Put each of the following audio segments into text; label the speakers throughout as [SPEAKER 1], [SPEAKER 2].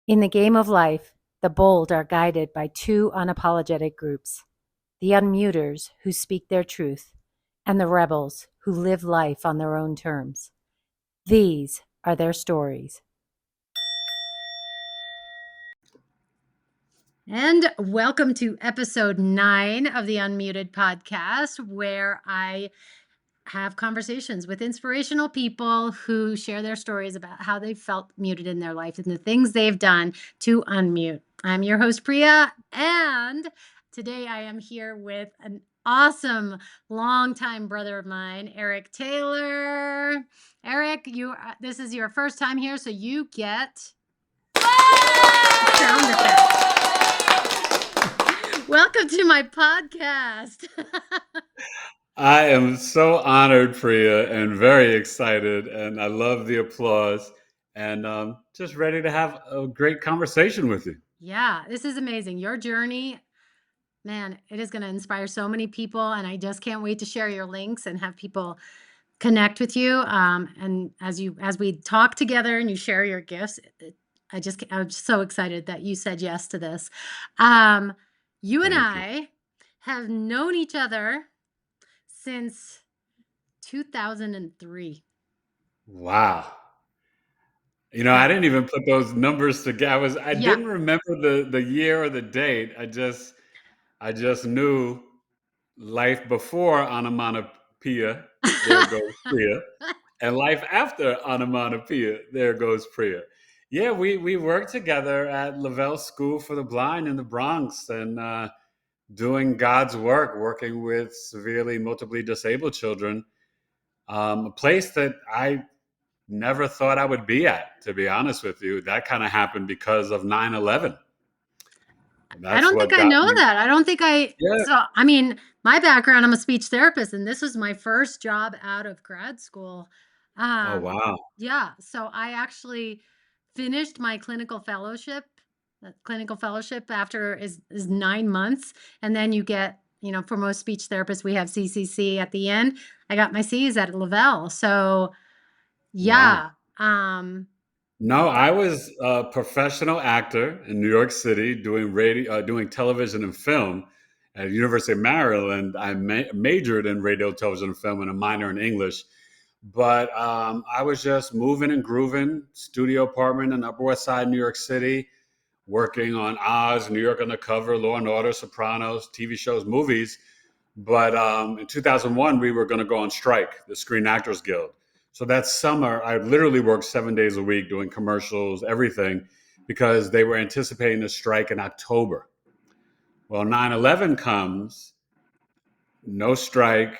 [SPEAKER 1] In the game of life, the bold are guided by two unapologetic groups: the unmuters who speak their truth, and the rebels who live life on their own terms. These are their stories. And welcome to episode 9 of the Unmuted podcast, where I have conversations with inspirational people who share their stories about how they felt muted in their life and the things they've done to unmute. I'm your host, Priya, and today I am here with an awesome longtime brother of mine, Eric Taylor. Eric, this is your first time here, so you get sound effects. Welcome to my podcast.
[SPEAKER 2] I am so honored, Priya, and very excited, and I love the applause, and just ready to have a great conversation with you.
[SPEAKER 1] Yeah, this is amazing. Your journey, man, it is going to inspire so many people, and I just can't wait to share your links and have people connect with you. And as we talk together and you share your gifts, I'm so excited that you said yes to this. You and
[SPEAKER 2] Thank you.
[SPEAKER 1] I have known each other since 2003.
[SPEAKER 2] Wow. I didn't even put those numbers together. I
[SPEAKER 1] Yeah.
[SPEAKER 2] didn't remember the year or the date. I just knew life before onomatopoeia, there goes Priya, and life after onomatopoeia, there goes Priya. Yeah, we worked together at Lavelle School for the Blind in the Bronx, and doing God's work, working with severely multiply disabled children. A place that I never thought I would be at, to be honest with you. That kind of happened because of 9/11.
[SPEAKER 1] I
[SPEAKER 2] That's
[SPEAKER 1] don't think
[SPEAKER 2] what
[SPEAKER 1] I
[SPEAKER 2] got
[SPEAKER 1] know
[SPEAKER 2] me.
[SPEAKER 1] that. I don't think
[SPEAKER 2] Yeah.
[SPEAKER 1] I mean, my background, I'm a speech therapist, and this was my first job out of grad school.
[SPEAKER 2] Oh,
[SPEAKER 1] Um,
[SPEAKER 2] wow.
[SPEAKER 1] yeah, so I actually finished my clinical fellowship. Clinical fellowship after is 9 months, and then you get, for most speech therapists, we have CCC at the end. I got my C's at Lavelle, so
[SPEAKER 2] Wow.
[SPEAKER 1] yeah.
[SPEAKER 2] No, I was a professional actor in New York City doing radio, doing television and film at University of Maryland. I majored in radio, television, and film, and a minor in English. But I was just moving and grooving, studio apartment in Upper West Side, New York City, working on Oz, New York Undercover, Law and Order, Sopranos, TV shows, movies. But in 2001, we were going to go on strike, the Screen Actors Guild. So that summer, I literally worked 7 days a week doing commercials, everything, because they were anticipating a strike in October. Well, 9/11 comes, no strike,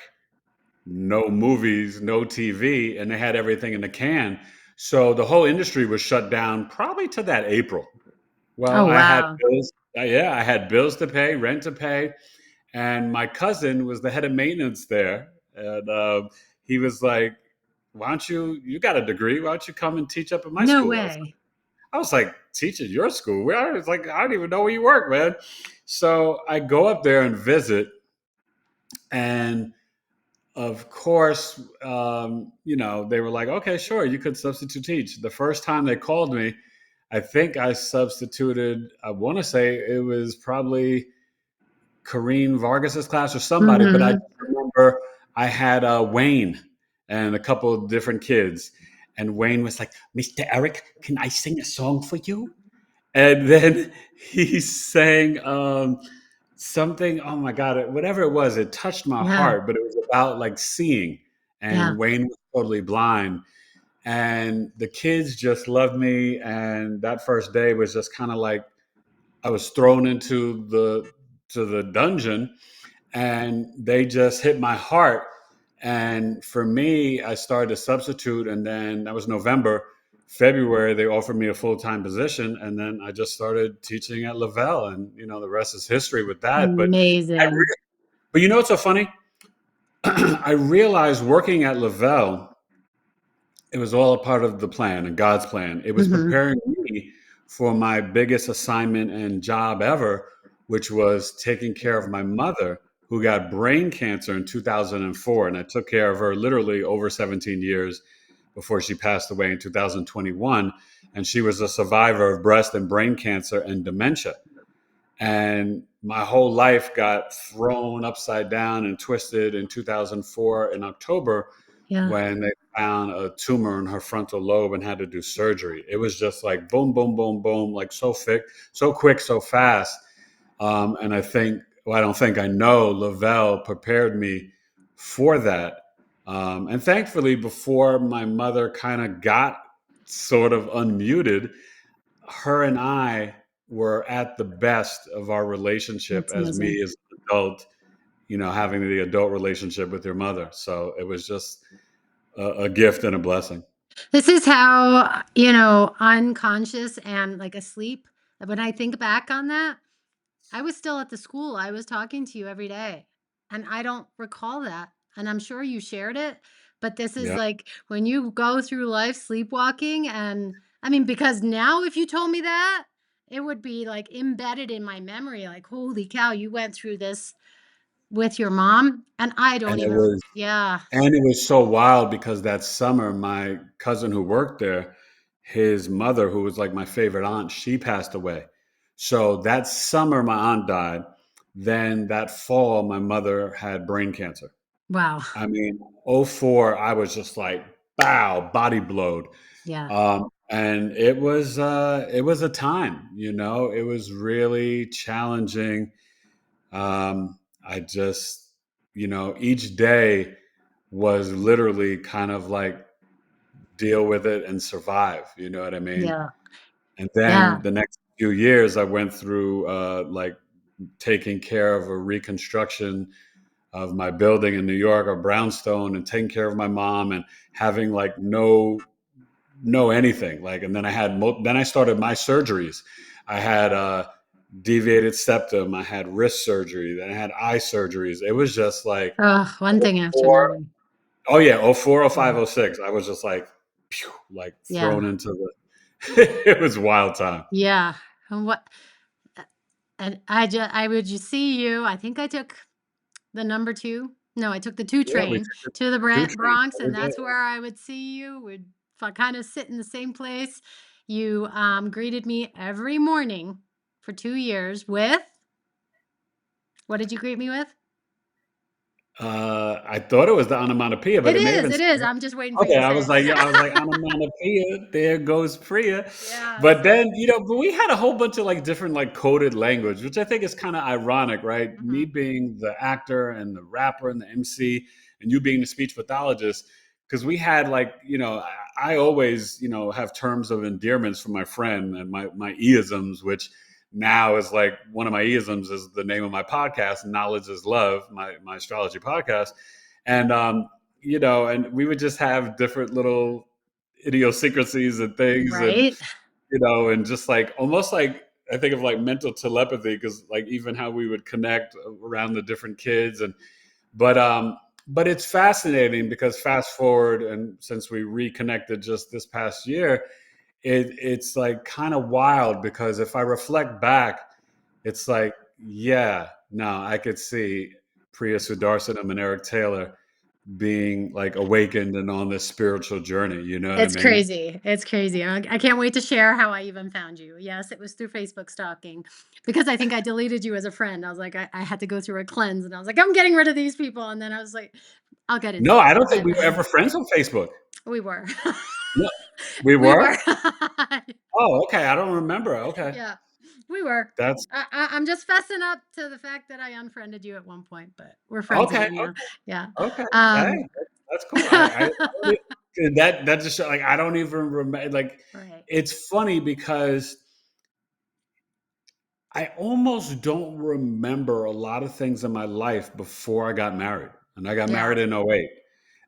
[SPEAKER 2] no movies, no TV, and they had everything in the can. So the whole industry was shut down probably to that April. Well,
[SPEAKER 1] Oh
[SPEAKER 2] I had
[SPEAKER 1] wow.
[SPEAKER 2] bills. Yeah, I had bills to pay, rent to pay, and my cousin was the head of maintenance there, and he was like, "Why don't you got a degree? Why don't you come and teach up at my
[SPEAKER 1] No
[SPEAKER 2] school?"
[SPEAKER 1] way.
[SPEAKER 2] I was like, "Teach at your school?" Where? I was like, "I don't even know where you work, man." So I go up there and visit, and of course, they were like, "Okay, sure, you could substitute teach." The first time they called me, I think I substituted. I want to say it was probably Corrine Vargas's class or somebody, but I
[SPEAKER 1] Mm-hmm.
[SPEAKER 2] just remember I had Wayne and a couple of different kids, and Wayne was like, "Mr. Eric, can I sing a song for you?" And then he sang something. Oh my god, whatever it was, it touched my
[SPEAKER 1] Yeah.
[SPEAKER 2] heart. But it was about like seeing,
[SPEAKER 1] Yeah.
[SPEAKER 2] and Wayne was totally blind, and the kids just loved me. And that first day was just kind of like I was thrown into the dungeon, and they just hit my heart. And for me, I started to substitute, and then that was November. February, they offered me a full time position, and then I just started teaching at Lavelle, and the rest is history with that.
[SPEAKER 1] Amazing.
[SPEAKER 2] But what's so funny? I realized working at Lavelle, it was all a part of the plan and God's plan. It was
[SPEAKER 1] Mhm.
[SPEAKER 2] preparing me for my biggest assignment and job ever, which was taking care of my mother who got brain cancer in 2004. And I took care of her literally over 17 years before she passed away in 2021. And she was a survivor of breast and brain cancer and dementia. And my whole life got thrown upside down and twisted in 2004 in October
[SPEAKER 1] Yeah.
[SPEAKER 2] when they found a tumor in her frontal lobe and had to do surgery. It was just like boom, boom, boom, boom, like so thick, so quick, so fast. And I think, well, I don't think I know, Lavelle prepared me for that. And thankfully, before my mother kind of got sort of unmuted, her and I were at the best of our relationship
[SPEAKER 1] That's
[SPEAKER 2] as
[SPEAKER 1] amazing.
[SPEAKER 2] me as an adult, having the adult relationship with your mother. So it was just a gift and a blessing.
[SPEAKER 1] This is how, unconscious and like asleep. When I think back on that, I was still at the school. I was talking to you every day. And I don't recall that. And I'm sure you shared it. But this is
[SPEAKER 2] Yeah.
[SPEAKER 1] like when you go through life sleepwalking. And I mean, because now if you told me that, it would be like embedded in my memory. Like, holy cow, you went through this with your mom. And I
[SPEAKER 2] And
[SPEAKER 1] don't
[SPEAKER 2] it
[SPEAKER 1] even,
[SPEAKER 2] was
[SPEAKER 1] yeah.
[SPEAKER 2] And it was so wild because that summer, my cousin who worked there, his mother, who was like my favorite aunt, she passed away. So that summer, my aunt died. Then that fall, my mother had brain cancer.
[SPEAKER 1] Wow.
[SPEAKER 2] I mean, '04, I was just like, bow, body blowed.
[SPEAKER 1] Yeah.
[SPEAKER 2] And it was a time, it was really challenging. I just, each day was literally kind of like deal with it and survive. You know what I mean?
[SPEAKER 1] Yeah.
[SPEAKER 2] And
[SPEAKER 1] Yeah.
[SPEAKER 2] then the next few years, I went through like taking care of a reconstruction of my building in New York, a brownstone, and taking care of my mom and having like no anything. Like, and then then I started my surgeries. I had deviated septum. I had wrist surgery. Then I had eye surgeries. It was just like
[SPEAKER 1] Oh, one thing after
[SPEAKER 2] four.
[SPEAKER 1] another.
[SPEAKER 2] Oh yeah, '04, '05,
[SPEAKER 1] Yeah.
[SPEAKER 2] '06. I was just like, phew, like
[SPEAKER 1] Yeah.
[SPEAKER 2] thrown into the. It was wild time.
[SPEAKER 1] Yeah. And what and I would just see you. I think I took the number 2. No, I took the 2
[SPEAKER 2] Yeah, we
[SPEAKER 1] train
[SPEAKER 2] took
[SPEAKER 1] to the
[SPEAKER 2] the two trains
[SPEAKER 1] Bronx,
[SPEAKER 2] every
[SPEAKER 1] and
[SPEAKER 2] day.
[SPEAKER 1] that's where I would see you. We'd kind of sit in the same place. You greeted me every morning for 2 years with what did you greet me with?
[SPEAKER 2] I thought it was the onomatopoeia, but
[SPEAKER 1] It
[SPEAKER 2] it may have
[SPEAKER 1] is.
[SPEAKER 2] been
[SPEAKER 1] It is.
[SPEAKER 2] something.
[SPEAKER 1] I'm just waiting for you
[SPEAKER 2] Okay,
[SPEAKER 1] to
[SPEAKER 2] I
[SPEAKER 1] say
[SPEAKER 2] was
[SPEAKER 1] it.
[SPEAKER 2] like, yeah, I was like, onomatopoeia, there goes Priya.
[SPEAKER 1] Yes.
[SPEAKER 2] But then, but we had a whole bunch of like different like coded language, which I think is kind of ironic, right? Me
[SPEAKER 1] Mhm.
[SPEAKER 2] being the actor and the rapper and the MC, and you being the speech pathologist, because we had like, I always, have terms of endearments for my friend and my eisms, which now is like one of my eisms is the name of my podcast, Knowledge is Love, my astrology podcast. And and we would just have different little idiosyncrasies and things, and
[SPEAKER 1] Right?
[SPEAKER 2] and just like almost like I think of like mental telepathy, because like even how we would connect around the different kids. And but but it's fascinating because fast forward, and since we reconnected just this past year, it's like kind of wild, because if I reflect back, it's like, yeah, no, I could see Priya Sudarsanam and Eric Taylor being like awakened and on this spiritual journey. You know what I
[SPEAKER 1] It's
[SPEAKER 2] mean?
[SPEAKER 1] crazy. It's crazy. I can't wait to share how I even found you. Yes, it was through Facebook stalking because I think I deleted you as a friend. I was like, I had to go through a cleanse and I was like, I'm getting rid of these people. And then I was like, I'll get into
[SPEAKER 2] No,
[SPEAKER 1] it.
[SPEAKER 2] I don't think
[SPEAKER 1] But
[SPEAKER 2] we were ever friends on Facebook.
[SPEAKER 1] we were.
[SPEAKER 2] No, we
[SPEAKER 1] We were.
[SPEAKER 2] were. Oh, okay. I don't remember. Okay,
[SPEAKER 1] Yeah, we were.
[SPEAKER 2] that's
[SPEAKER 1] I'm just fessing up to the fact that I unfriended you at one point, but we're friends
[SPEAKER 2] okay.
[SPEAKER 1] again now. Yeah.
[SPEAKER 2] Okay. Hey,
[SPEAKER 1] Um,
[SPEAKER 2] that's cool. I don't that just like I don't even remember. Like,
[SPEAKER 1] right.
[SPEAKER 2] it's funny because I almost don't remember a lot of things in my life before I got married, and I got
[SPEAKER 1] Yeah.
[SPEAKER 2] married in '08,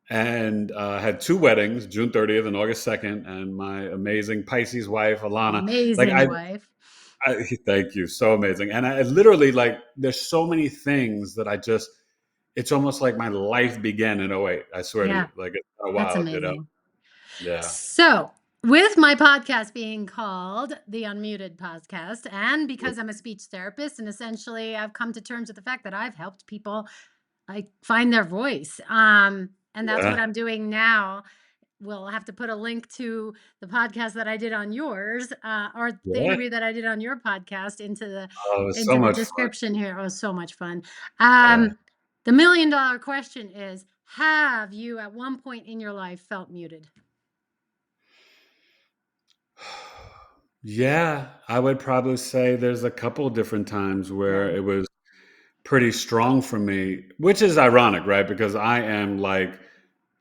[SPEAKER 2] and had two weddings, June 30th and August 2nd, and my amazing Pisces wife, Alana. Like
[SPEAKER 1] Amazing wife.
[SPEAKER 2] thank you, so amazing. And I literally like, there's so many things that it's almost like my life began in '08. I swear to you,
[SPEAKER 1] Yeah,
[SPEAKER 2] like it's so
[SPEAKER 1] that's
[SPEAKER 2] wild.
[SPEAKER 1] amazing.
[SPEAKER 2] Yeah,
[SPEAKER 1] So, with my podcast being called the Unmuted Podcast, and because I'm a speech therapist, and essentially I've come to terms with the fact that I've helped people like find their voice. And that's what
[SPEAKER 2] yeah.
[SPEAKER 1] I'm doing now. we'll have to put a link to the podcast that I did on yours, or the
[SPEAKER 2] Yeah.
[SPEAKER 1] interview that I did on your podcast
[SPEAKER 2] Oh, it was so
[SPEAKER 1] into the
[SPEAKER 2] much fun.
[SPEAKER 1] description here. It was so much fun.
[SPEAKER 2] Yeah.
[SPEAKER 1] The $1 million question is, have you at one point in your life felt muted?
[SPEAKER 2] Yeah, I would probably say there's a couple different times where
[SPEAKER 1] Yeah.
[SPEAKER 2] it was pretty strong for me, which is ironic, right? Because I am like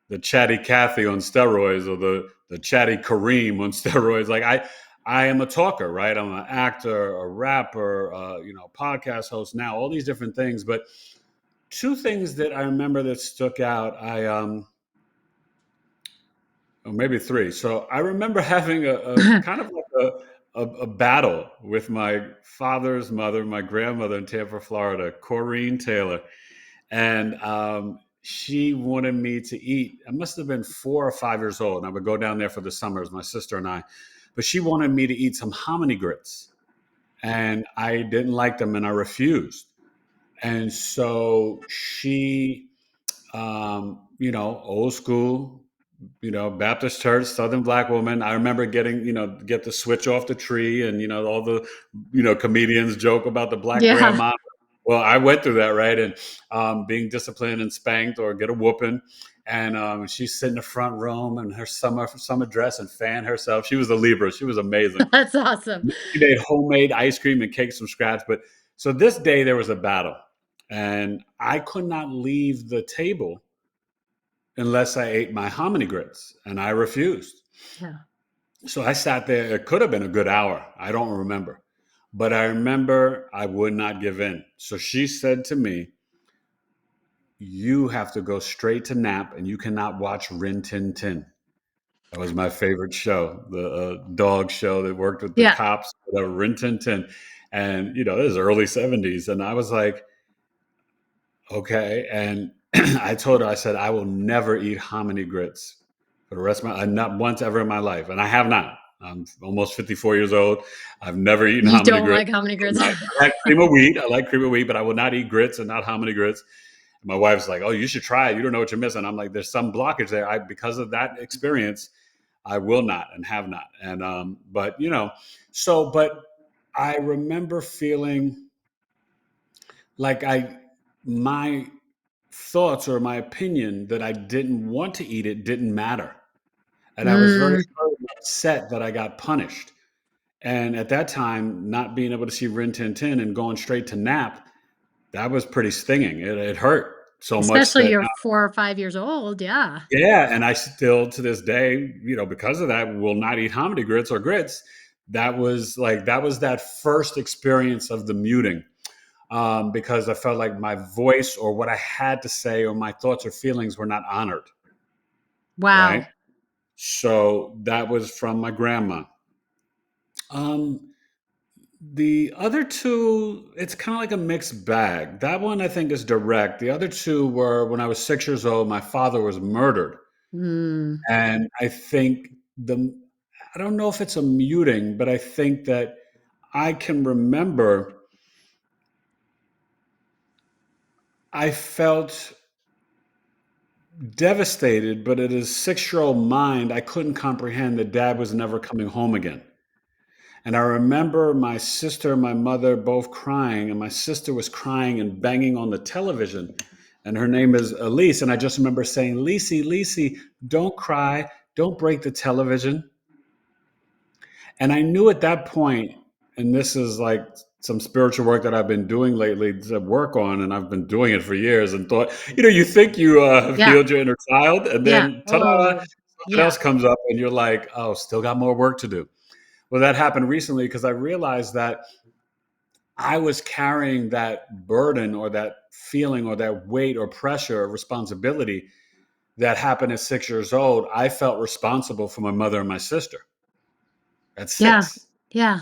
[SPEAKER 2] the chatty Cathy on steroids, or the chatty Kareem on steroids. Like I am a talker, right? I'm an actor, a rapper, podcast host now, all these different things. But two things that I remember that stuck out, or maybe three. So I remember having a kind of like a battle with my father's mother, my grandmother in Tampa, Florida, Corrine Taylor, and she wanted me to eat. I must have been 4 or 5 years old, and I would go down there for the summers, my sister and I. But she wanted me to eat some hominy grits, and I didn't like them, and I refused. And so she, old school, Baptist church, Southern black woman. I remember getting, get the switch off the tree, and all the, comedians joke about the black
[SPEAKER 1] Yeah.
[SPEAKER 2] grandma. Well, I went through that, right? And being disciplined and spanked or get a whooping. And she's sitting in the front room in her summer dress and fan herself. She was a Libra. She was amazing.
[SPEAKER 1] That's awesome.
[SPEAKER 2] She made homemade ice cream and cakes from scratch. But so this day there was a battle, and I could not leave the table unless I ate my hominy grits, and I refused.
[SPEAKER 1] Yeah.
[SPEAKER 2] So I sat there. It could have been a good hour. I don't remember. But I remember I would not give in. So she said to me, "You have to go straight to nap, and you cannot watch Rin Tin Tin." That was my favorite show, the dog show that worked with the
[SPEAKER 1] Yeah.
[SPEAKER 2] cops, Rin Tin Tin. And, this is early 70s. And I was like, okay. And I told her, I said, I will never eat hominy grits for the rest of my, not once ever in my life. And I have not. I'm almost 54 years old. I've never eaten
[SPEAKER 1] You
[SPEAKER 2] hominy
[SPEAKER 1] don't
[SPEAKER 2] grits.
[SPEAKER 1] like hominy grits?
[SPEAKER 2] I like cream of wheat. I like cream of wheat, but I will not eat grits and not hominy grits. My wife's like, "Oh, you should try it. You don't know what you're missing." I'm like, "There's some blockage there. Because of that experience, I will not and have not." And but I remember feeling like my thoughts or my opinion that I didn't want to eat it didn't matter. And I was very
[SPEAKER 1] Mm,
[SPEAKER 2] upset that I got punished. And at that time, not being able to see Rin Tin Tin and going straight to nap, that was pretty stinging. It hurt so much
[SPEAKER 1] especially
[SPEAKER 2] that,
[SPEAKER 1] you're 4 or 5 years old, yeah.
[SPEAKER 2] yeah, and I still to this day, because of that, will not eat hominy grits or grits. That was that first experience of the muting, because I felt like my voice or what I had to say or my thoughts or feelings were not honored, right?
[SPEAKER 1] Wow.
[SPEAKER 2] So that was from my grandma. Um, the other two, it's kind of like a mixed bag. That one I think is direct. The other two were when I was 6 years old, my father was murdered.
[SPEAKER 1] Mm,
[SPEAKER 2] And I think I don't know if it's a muting, but I think that I can remember I felt devastated, but at a 6 year old mind, I couldn't comprehend that dad was never coming home again. And I remember my sister and my mother both crying, and my sister was crying and banging on the television. And her name is Elise. And I just remember saying, "Lisi, Lisi, don't cry. Don't break the television." And I knew at that point, and this is like some spiritual work that I've been doing lately to work on, and I've been doing it for years, and thought, you think you have
[SPEAKER 1] yeah,
[SPEAKER 2] healed your inner child, and
[SPEAKER 1] yeah.
[SPEAKER 2] then ta-da,
[SPEAKER 1] Oh,
[SPEAKER 2] something
[SPEAKER 1] yeah,
[SPEAKER 2] else comes up, and you're like, oh, still got more work to do. Well, that happened recently because I realized that I was carrying that burden or that feeling or that weight or pressure or responsibility that happened at 6 years old. I felt responsible for my mother and my sister at
[SPEAKER 1] yeah,
[SPEAKER 2] 6.
[SPEAKER 1] yeah.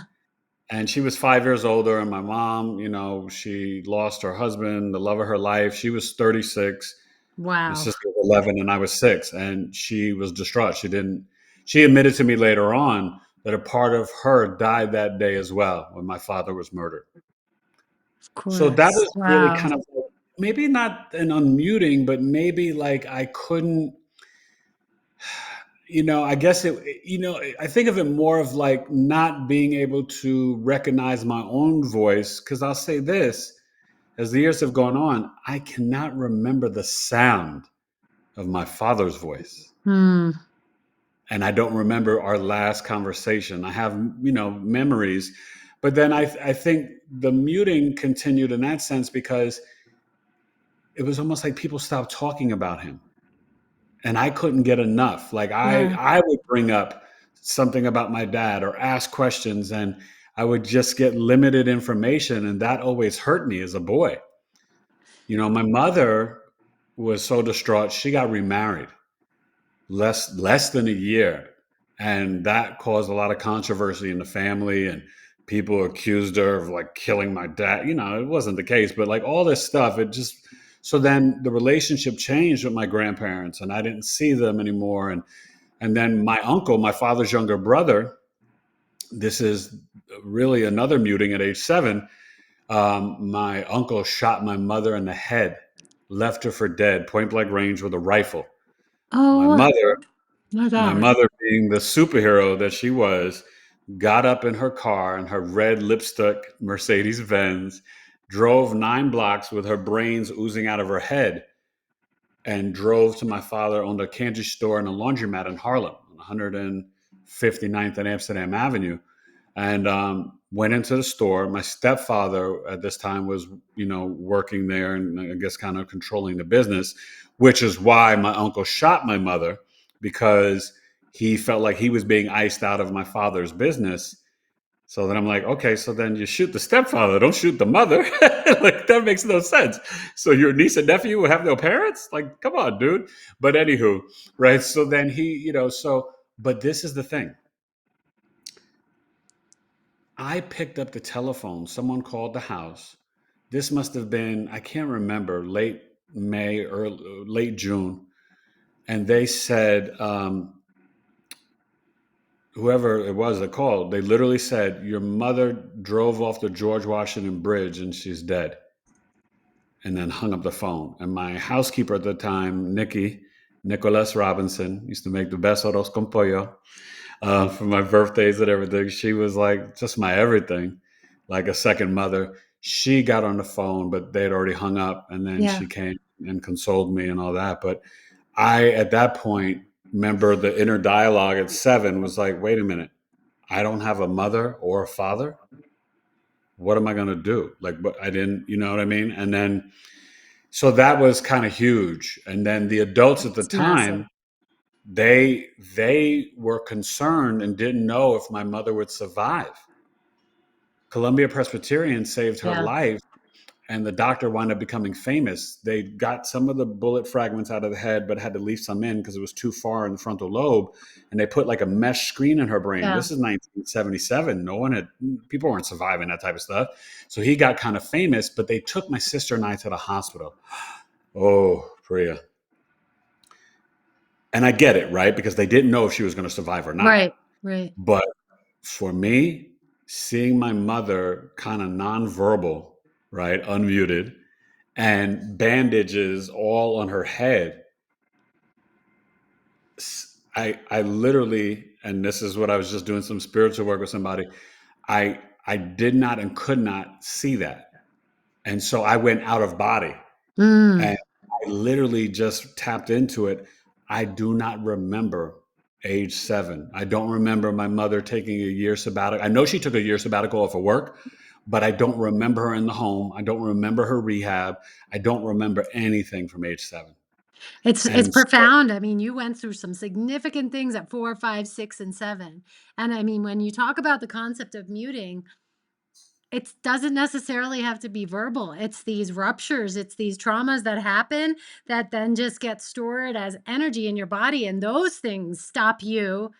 [SPEAKER 2] And she was 5 years older. And my mom, she lost her husband, the love of her life. She was 36. My
[SPEAKER 1] Wow.
[SPEAKER 2] sister was 11 and I was 6. And she was distraught. She admitted to me later on that a part of her died that day as well when my father was murdered.
[SPEAKER 1] Of
[SPEAKER 2] So that
[SPEAKER 1] course.
[SPEAKER 2] was really
[SPEAKER 1] Wow.
[SPEAKER 2] kind of like, maybe not an unmuting, but maybe like I couldn't, I guess I think of it more of like not being able to recognize my own voice. Cause I'll say this, as the years have gone on, I cannot remember the sound of my father's voice.
[SPEAKER 1] Hmm.
[SPEAKER 2] And I don't remember our last conversation. I have, memories, but then I think the muting continued in that sense because it was almost like people stopped talking about him, and I couldn't get enough. Like
[SPEAKER 1] Yeah.
[SPEAKER 2] I would bring up something about my dad or ask questions, and I would just get limited information, and that always hurt me as a boy. My mother was so distraught. She got remarried less than a year, and that caused a lot of controversy in the family, and people accused her of like killing my dad. It wasn't the case, but like all this stuff, it just so then the relationship changed with my grandparents, and I didn't see them anymore. And then my uncle, my father's younger brother, this is really another muting at age 7. My uncle shot my mother in the head, left her for dead, point blank range with a rifle. My
[SPEAKER 1] Oh
[SPEAKER 2] mother
[SPEAKER 1] my
[SPEAKER 2] my
[SPEAKER 1] God.
[SPEAKER 2] mother, being the superhero that she was, got up in her car in her red lipstick Mercedes Benz, drove 9 blocks with her brains oozing out of her head, and drove to my father owned a candy store and a laundromat in Harlem, on 159th and Amsterdam Avenue, and went into the store. My stepfather at this time was, working there and I guess kind of controlling the business, which is why my uncle shot my mother, because he felt like he was being iced out of my father's business. So then I'm like, okay, so then you shoot the stepfather, don't shoot the mother. Like that makes no sense. So your niece and nephew will have no parents? Like, come on, dude. But anywho, right? So then but this is the thing. I picked up the telephone. Someone called the house. This must have been, I can't remember, late May or late June. And they said, whoever it was that called, they literally said, your mother drove off the George Washington Bridge and she's dead. And then hung up the phone. And my housekeeper at the time, Nicholas Robinson, used to make the best arroz con pollo for my birthdays and everything. She was like just my everything, like a second mother. She got on the phone, but they had already hung up. And then
[SPEAKER 1] Yeah.
[SPEAKER 2] she came and consoled me and all that. But I, at that point, remember the inner dialogue at 7 was like, wait a minute, I don't have a mother or a father. What am I going to do? Like, but I didn't, you know what I mean? And then, so that was kind of huge. And then the adults at the
[SPEAKER 1] It's massive.
[SPEAKER 2] time, they were concerned and didn't know if my mother would survive. Columbia Presbyterian saved her
[SPEAKER 1] Yeah.
[SPEAKER 2] life, and the doctor wound up becoming famous. They got some of the bullet fragments out of the head, but had to leave some in because it was too far in the frontal lobe. And they put like a mesh screen in her brain.
[SPEAKER 1] Yeah.
[SPEAKER 2] This is 1977. People weren't surviving that type of stuff. So he got kind of famous, but they took my sister and I to the hospital. Oh, Priya. And I get it, right? Because they didn't know if she was going to survive or not.
[SPEAKER 1] Right. Right.
[SPEAKER 2] But for me, seeing my mother kind of nonverbal, right, unmuted, and bandages all on her head, I literally, and this is what I was just doing some spiritual work with somebody. I did not and could not see that, and so I went out of body.
[SPEAKER 1] Mm.
[SPEAKER 2] And I literally just tapped into it. I do not remember age 7. I don't remember my mother taking a year sabbatical. I know she took a year sabbatical off of work, but I don't remember her in the home. I don't remember her rehab. I don't remember anything from age 7.
[SPEAKER 1] It's
[SPEAKER 2] And so,
[SPEAKER 1] profound. I mean, you went through some significant things at 4, 5, 6, and 7. And I mean, when you talk about the concept of muting, it doesn't necessarily have to be verbal. It's these ruptures, it's these traumas that happen that then just get stored as energy in your body. And those things stop you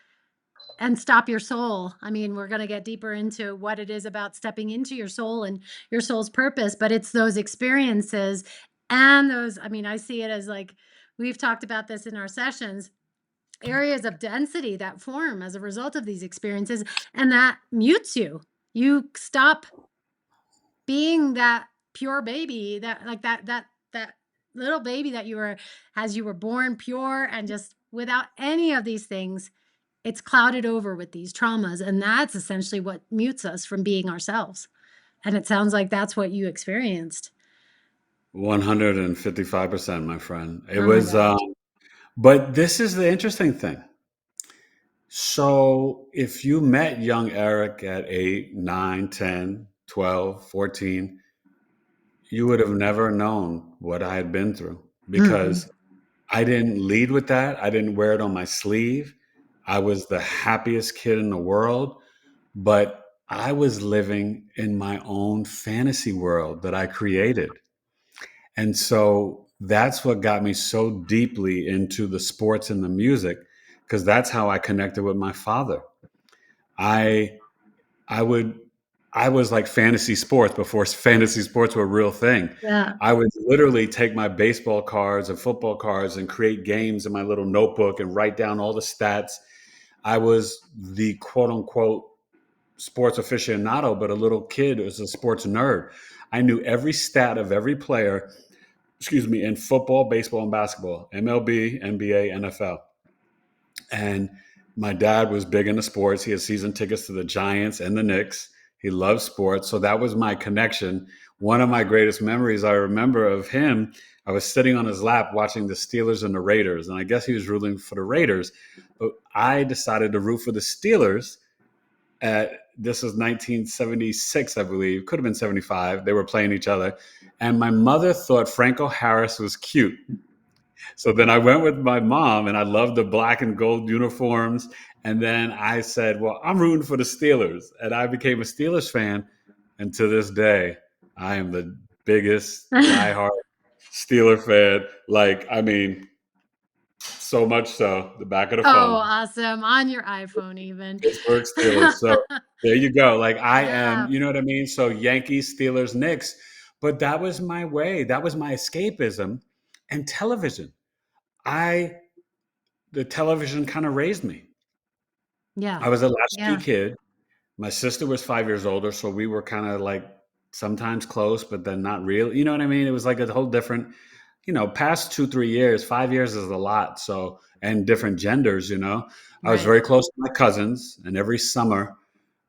[SPEAKER 1] and stop your soul. I mean, we're going to get deeper into what it is about stepping into your soul and your soul's purpose, but it's those experiences and those, I mean, I see it as like we've talked about this in our sessions, areas of density that form as a result of these experiences, and that mutes you. You stop being that pure baby, that like that little baby that you were, as you were born pure and just without any of these things, it's clouded over with these traumas. And that's essentially what mutes us from being ourselves. And it sounds like that's what you experienced.
[SPEAKER 2] 155%, my friend. It
[SPEAKER 1] Oh my
[SPEAKER 2] was,
[SPEAKER 1] gosh.
[SPEAKER 2] but this is the interesting thing. So if you met young Eric at 8, 9, 10, 12, 14, you would have never known what I had been through
[SPEAKER 1] Mm-mm.
[SPEAKER 2] because I didn't lead with that. I didn't wear it on my sleeve. I was the happiest kid in the world, but I was living in my own fantasy world that I created. And so that's what got me so deeply into the sports and the music because that's how I connected with my father. I I would I was like fantasy sports before fantasy sports were a real thing.
[SPEAKER 1] Yeah.
[SPEAKER 2] I would literally take my baseball cards and football cards and create games in my little notebook and write down all the stats. I was the quote unquote sports aficionado, but a little kid was a sports nerd. I knew every stat of every player, excuse me, in football, baseball, and basketball, MLB, NBA, NFL. And my dad was big into sports. He had season tickets to the Giants and the Knicks. He loved sports. So that was my connection. One of my greatest memories I remember of him, I was sitting on his lap watching the Steelers and the Raiders. And I guess he was rooting for the Raiders. But I decided to root for the Steelers at this was 1976, I believe. Could have been 75. They were playing each other. And my mother thought Franco Harris was cute. So then I went with my mom, and I loved the black and gold uniforms. And then I said, "Well, I'm rooting for the Steelers," and I became a Steelers fan. And to this day, I am the biggest diehard Steeler fan. Like, I mean, so much so, the back of the
[SPEAKER 1] Oh,
[SPEAKER 2] phone,
[SPEAKER 1] awesome. On your iPhone, even.
[SPEAKER 2] Pittsburgh Steelers. So there you go. Like I am,
[SPEAKER 1] Yeah.
[SPEAKER 2] you know what I mean? So Yankees, Steelers, Knicks. But that was my way. That was my escapism. And television. I the television kind of raised me.
[SPEAKER 1] Yeah.
[SPEAKER 2] I was a latchkey
[SPEAKER 1] Yeah.
[SPEAKER 2] kid. My sister was 5 years older, so we were kind of like sometimes close, but then not real. You know what I mean? It was like a whole different, past 2, 3 years, 5 years is a lot. So, and different genders, I was
[SPEAKER 1] Right.
[SPEAKER 2] very close to my cousins, and every summer,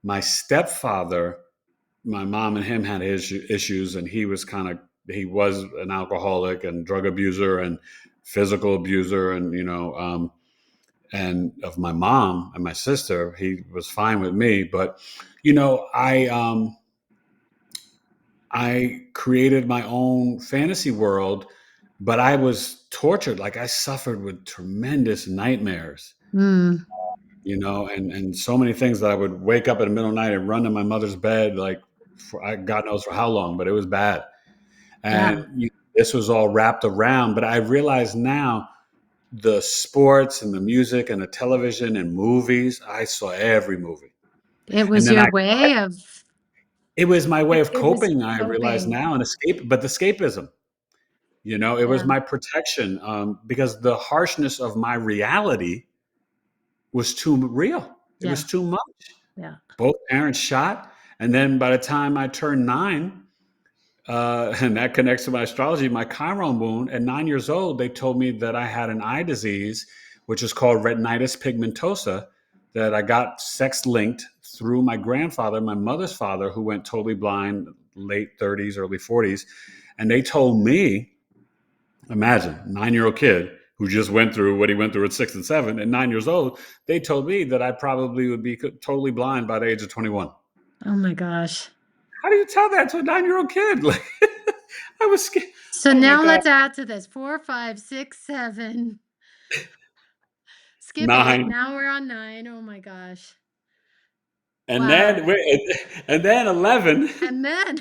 [SPEAKER 2] my stepfather, my mom and him had issues, and he was an alcoholic and drug abuser and physical abuser, and and of my mom and my sister, he was fine with me. But I created my own fantasy world, but I was tortured. Like I suffered with tremendous nightmares,
[SPEAKER 1] Mm.
[SPEAKER 2] and so many things that I would wake up in the middle of the night and run to my mother's bed, like God knows for how long, but it was bad.
[SPEAKER 1] Yeah.
[SPEAKER 2] And this was all wrapped around. But I realize now the sports and the music and the television and movies, I saw every movie.
[SPEAKER 1] It
[SPEAKER 2] And
[SPEAKER 1] was
[SPEAKER 2] then
[SPEAKER 1] your way of
[SPEAKER 2] it was my way of
[SPEAKER 1] it was
[SPEAKER 2] coping, I realize
[SPEAKER 1] coping.
[SPEAKER 2] now, and but escapism, it was
[SPEAKER 1] Yeah.
[SPEAKER 2] my protection, because the harshness of my reality was too real. It
[SPEAKER 1] Yeah.
[SPEAKER 2] was too much.
[SPEAKER 1] Yeah.
[SPEAKER 2] Both parents shot. And then by the time I turned 9, and that connects to my astrology, my Chiron wound at 9 years old, they told me that I had an eye disease, which is called retinitis pigmentosa, that I got sex linked through my grandfather, my mother's father, who went totally blind, late 30s, early 40s. And they told me, imagine, 9-year-old kid who just went through what he went through at 6 and 7 and 9 years old, they told me that I probably would be totally blind by the age of 21.
[SPEAKER 1] Oh my gosh.
[SPEAKER 2] How do you tell that to a 9-year-old kid? Like, I was scared.
[SPEAKER 1] So
[SPEAKER 2] Oh my
[SPEAKER 1] now
[SPEAKER 2] God.
[SPEAKER 1] let's add to this 4, 5, 6, 7. Skip 8.
[SPEAKER 2] 9.
[SPEAKER 1] Now we're on 9. Oh my gosh.
[SPEAKER 2] And
[SPEAKER 1] Wow.
[SPEAKER 2] then and then 11.
[SPEAKER 1] And then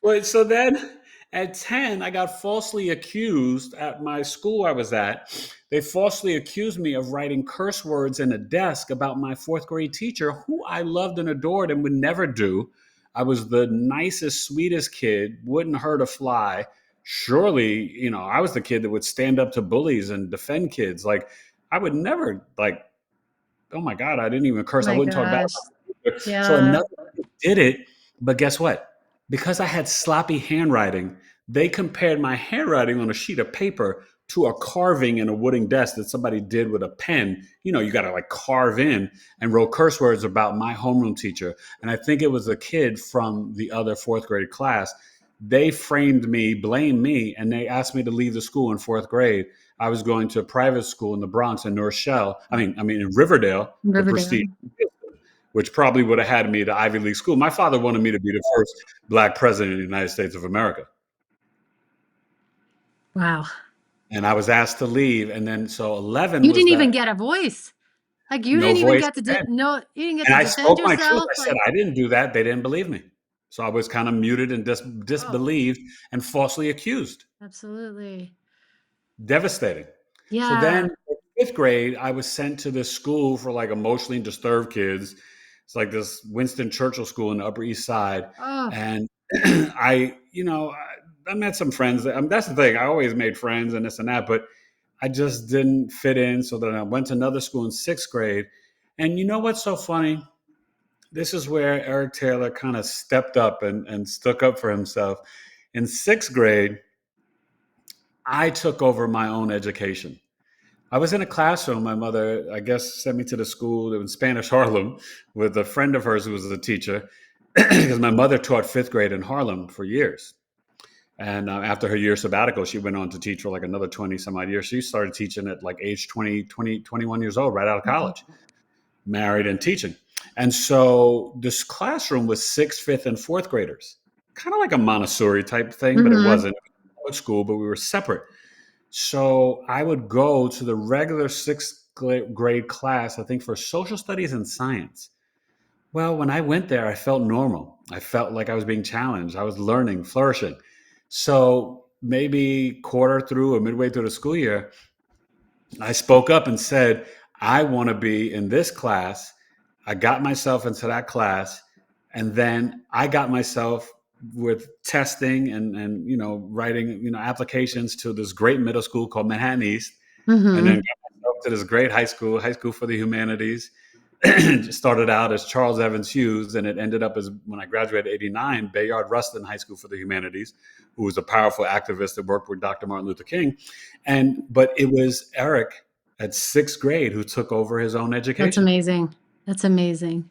[SPEAKER 2] Wait, so then at 10, I got falsely accused at my school I was at. They falsely accused me of writing curse words in a desk about my fourth grade teacher, who I loved and adored and would never do. I was the nicest, sweetest kid, wouldn't hurt a fly. Surely, I was the kid that would stand up to bullies and defend kids. Like, I would never, like, oh my God, I didn't even curse. I
[SPEAKER 1] my
[SPEAKER 2] wouldn't talk bad
[SPEAKER 1] gosh.
[SPEAKER 2] about it. So
[SPEAKER 1] Yeah.
[SPEAKER 2] another kid did it, but guess what? Because I had sloppy handwriting, they compared my handwriting on a sheet of paper to a carving in a wooden desk that somebody did with a pen. You got to like carve in and wrote curse words about my homeroom teacher. And I think it was a kid from the other fourth grade class. They framed me, blamed me, and they asked me to leave the school in fourth grade. I was going to a private school in the Bronx in North Shell. I mean in Riverdale, the prestige,
[SPEAKER 1] Riverdale.
[SPEAKER 2] which probably would have had me to Ivy League school. My father wanted me to be the first black president of the United States of America.
[SPEAKER 1] Wow.
[SPEAKER 2] And I was asked to leave. And then so 11
[SPEAKER 1] You
[SPEAKER 2] was
[SPEAKER 1] didn't even
[SPEAKER 2] that
[SPEAKER 1] get a voice. Like, you
[SPEAKER 2] no
[SPEAKER 1] didn't even
[SPEAKER 2] voice
[SPEAKER 1] get to
[SPEAKER 2] again.
[SPEAKER 1] no, you didn't get
[SPEAKER 2] And
[SPEAKER 1] to
[SPEAKER 2] I
[SPEAKER 1] defend
[SPEAKER 2] spoke my truth.
[SPEAKER 1] yourself,
[SPEAKER 2] I said,
[SPEAKER 1] like,
[SPEAKER 2] I didn't do that. They didn't believe me. So I was kind of muted and
[SPEAKER 1] oh,
[SPEAKER 2] disbelieved and falsely accused.
[SPEAKER 1] absolutely.
[SPEAKER 2] Devastating. So then
[SPEAKER 1] Yeah.
[SPEAKER 2] in fifth grade, I was sent to this school for like emotionally disturbed kids. It's like this Winston Churchill school in the Upper East Side.
[SPEAKER 1] Oh.
[SPEAKER 2] And I met some friends. That's the thing. I always made friends and this and that, but I just didn't fit in. So then I went to another school in sixth grade. And you know what's so funny? This is where Eric Taylor kind of stepped up and stuck up for himself. In sixth grade, I took over my own education. I was in a classroom. My mother, I guess, sent me to the school in Spanish Harlem with a friend of hers who was a teacher, because my mother taught fifth grade in Harlem for years. And after her year sabbatical, she went on to teach for like another 20 some odd years. She started teaching at like age 21 years old, right out of college, married and teaching. And so this classroom was sixth, fifth, and fourth graders, kind of like a Montessori type thing, but it
[SPEAKER 1] Mhm.
[SPEAKER 2] wasn't. It was a college school, but we were separate. So I would go to the regular sixth grade class, I think for social studies and science. Well, when I went there, I felt normal. I felt like I was being challenged. I was learning, flourishing. So maybe quarter through or midway through the school year, I spoke up and said, I want to be in this class. I got myself into that class. And then I got myself with testing and writing, applications to this great middle school called Manhattan East. And then
[SPEAKER 1] Mhm.
[SPEAKER 2] got myself to this great high school for the humanities. Started out as Charles Evans Hughes, and it ended up as, when I graduated in '89, Bayard Rustin High School for the Humanities, who was a powerful activist that worked with Dr. Martin Luther King. But it was Eric at sixth grade who took over his own
[SPEAKER 1] That's
[SPEAKER 2] education.
[SPEAKER 1] amazing. That's amazing.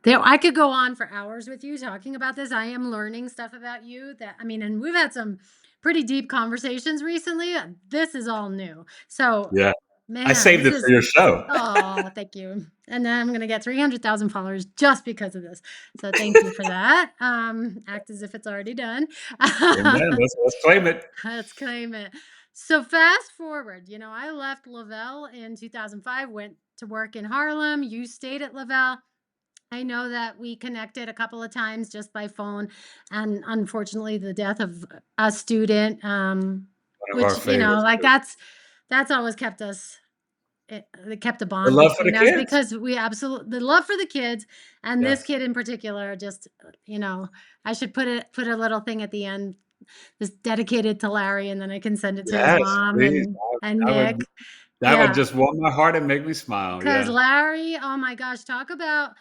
[SPEAKER 1] There, I could go on for hours with you talking about this. I am learning stuff about you that, I mean, and we've had some pretty deep conversations recently. This is all new. So,
[SPEAKER 2] Yeah, I
[SPEAKER 1] man,
[SPEAKER 2] saved
[SPEAKER 1] this
[SPEAKER 2] it for
[SPEAKER 1] is,
[SPEAKER 2] your show.
[SPEAKER 1] oh, thank you. And then I'm going to get 300,000 followers just because of this. So thank you for that. Act as if it's already done.
[SPEAKER 2] Amen. Let's claim it.
[SPEAKER 1] Let's claim it. So fast forward, I left Lavelle in 2005, went to work in Harlem. You stayed at Lavelle. I know that we connected a couple of times just by phone, and unfortunately, the death of a student,
[SPEAKER 2] One of our
[SPEAKER 1] which,
[SPEAKER 2] favorites.
[SPEAKER 1] like, that's always kept us. It kept a
[SPEAKER 2] The
[SPEAKER 1] bond
[SPEAKER 2] love for the
[SPEAKER 1] between us
[SPEAKER 2] kids.
[SPEAKER 1] because we absolutely the love for the kids and this
[SPEAKER 2] Yes.
[SPEAKER 1] kid in particular. Just, I should put a little thing at the end, this dedicated to Larry, and then I can send it to his
[SPEAKER 2] Yes,
[SPEAKER 1] mom
[SPEAKER 2] please.
[SPEAKER 1] and
[SPEAKER 2] That would
[SPEAKER 1] Nick.
[SPEAKER 2] that would
[SPEAKER 1] Yeah,
[SPEAKER 2] just warm my heart and make me smile.
[SPEAKER 1] because
[SPEAKER 2] Yeah.
[SPEAKER 1] Larry, oh my gosh, talk about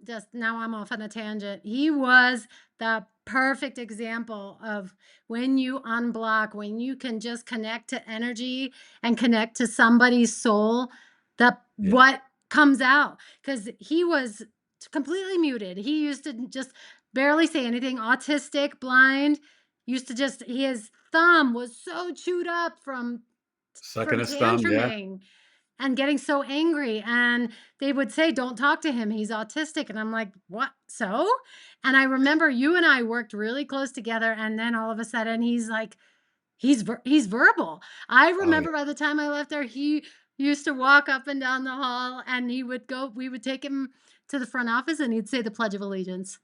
[SPEAKER 1] just now I'm off on a tangent. He was the perfect example of when you unblock, when you can just connect to energy and connect to somebody's soul, the
[SPEAKER 2] Yeah.
[SPEAKER 1] what comes out. Because he was completely muted. He used to just barely say anything, autistic, blind, used to just his thumb was so chewed up from
[SPEAKER 2] Sucking his thumb. Yeah.
[SPEAKER 1] tantruming and getting so angry, and they would say, "Don't talk to him, he's autistic," and I'm like, "What? So?" And I remember you and I worked really close together, and then all of a sudden he's like, he's verbal. I
[SPEAKER 2] Oh yeah.
[SPEAKER 1] remember by the time I left there, he used to walk up and down the hall, and we would take him to the front office, and he'd say the Pledge of Allegiance,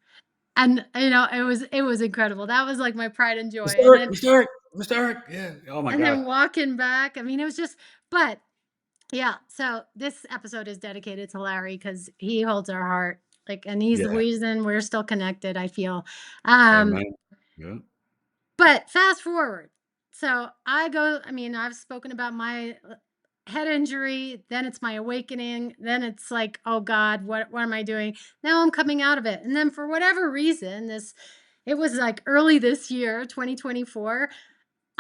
[SPEAKER 1] and, it was incredible. That was, like, my pride and joy,
[SPEAKER 2] Mr.
[SPEAKER 1] and
[SPEAKER 2] Eric,
[SPEAKER 1] then
[SPEAKER 2] Mr. Eric, Mr. Eric. Yeah. Oh my God.
[SPEAKER 1] walking back, I mean, it was just, but yeah, so this episode is dedicated to Larry because he holds our heart, like, and he's the
[SPEAKER 2] Yeah.
[SPEAKER 1] reason we're still connected, I feel. Um,
[SPEAKER 2] Amen. Yeah.
[SPEAKER 1] but fast forward. So I mean, I've spoken about my head injury, then it's my awakening, then it's like, oh God, what am I doing? Now I'm coming out of it. And then for whatever reason, it was like early this year, 2024.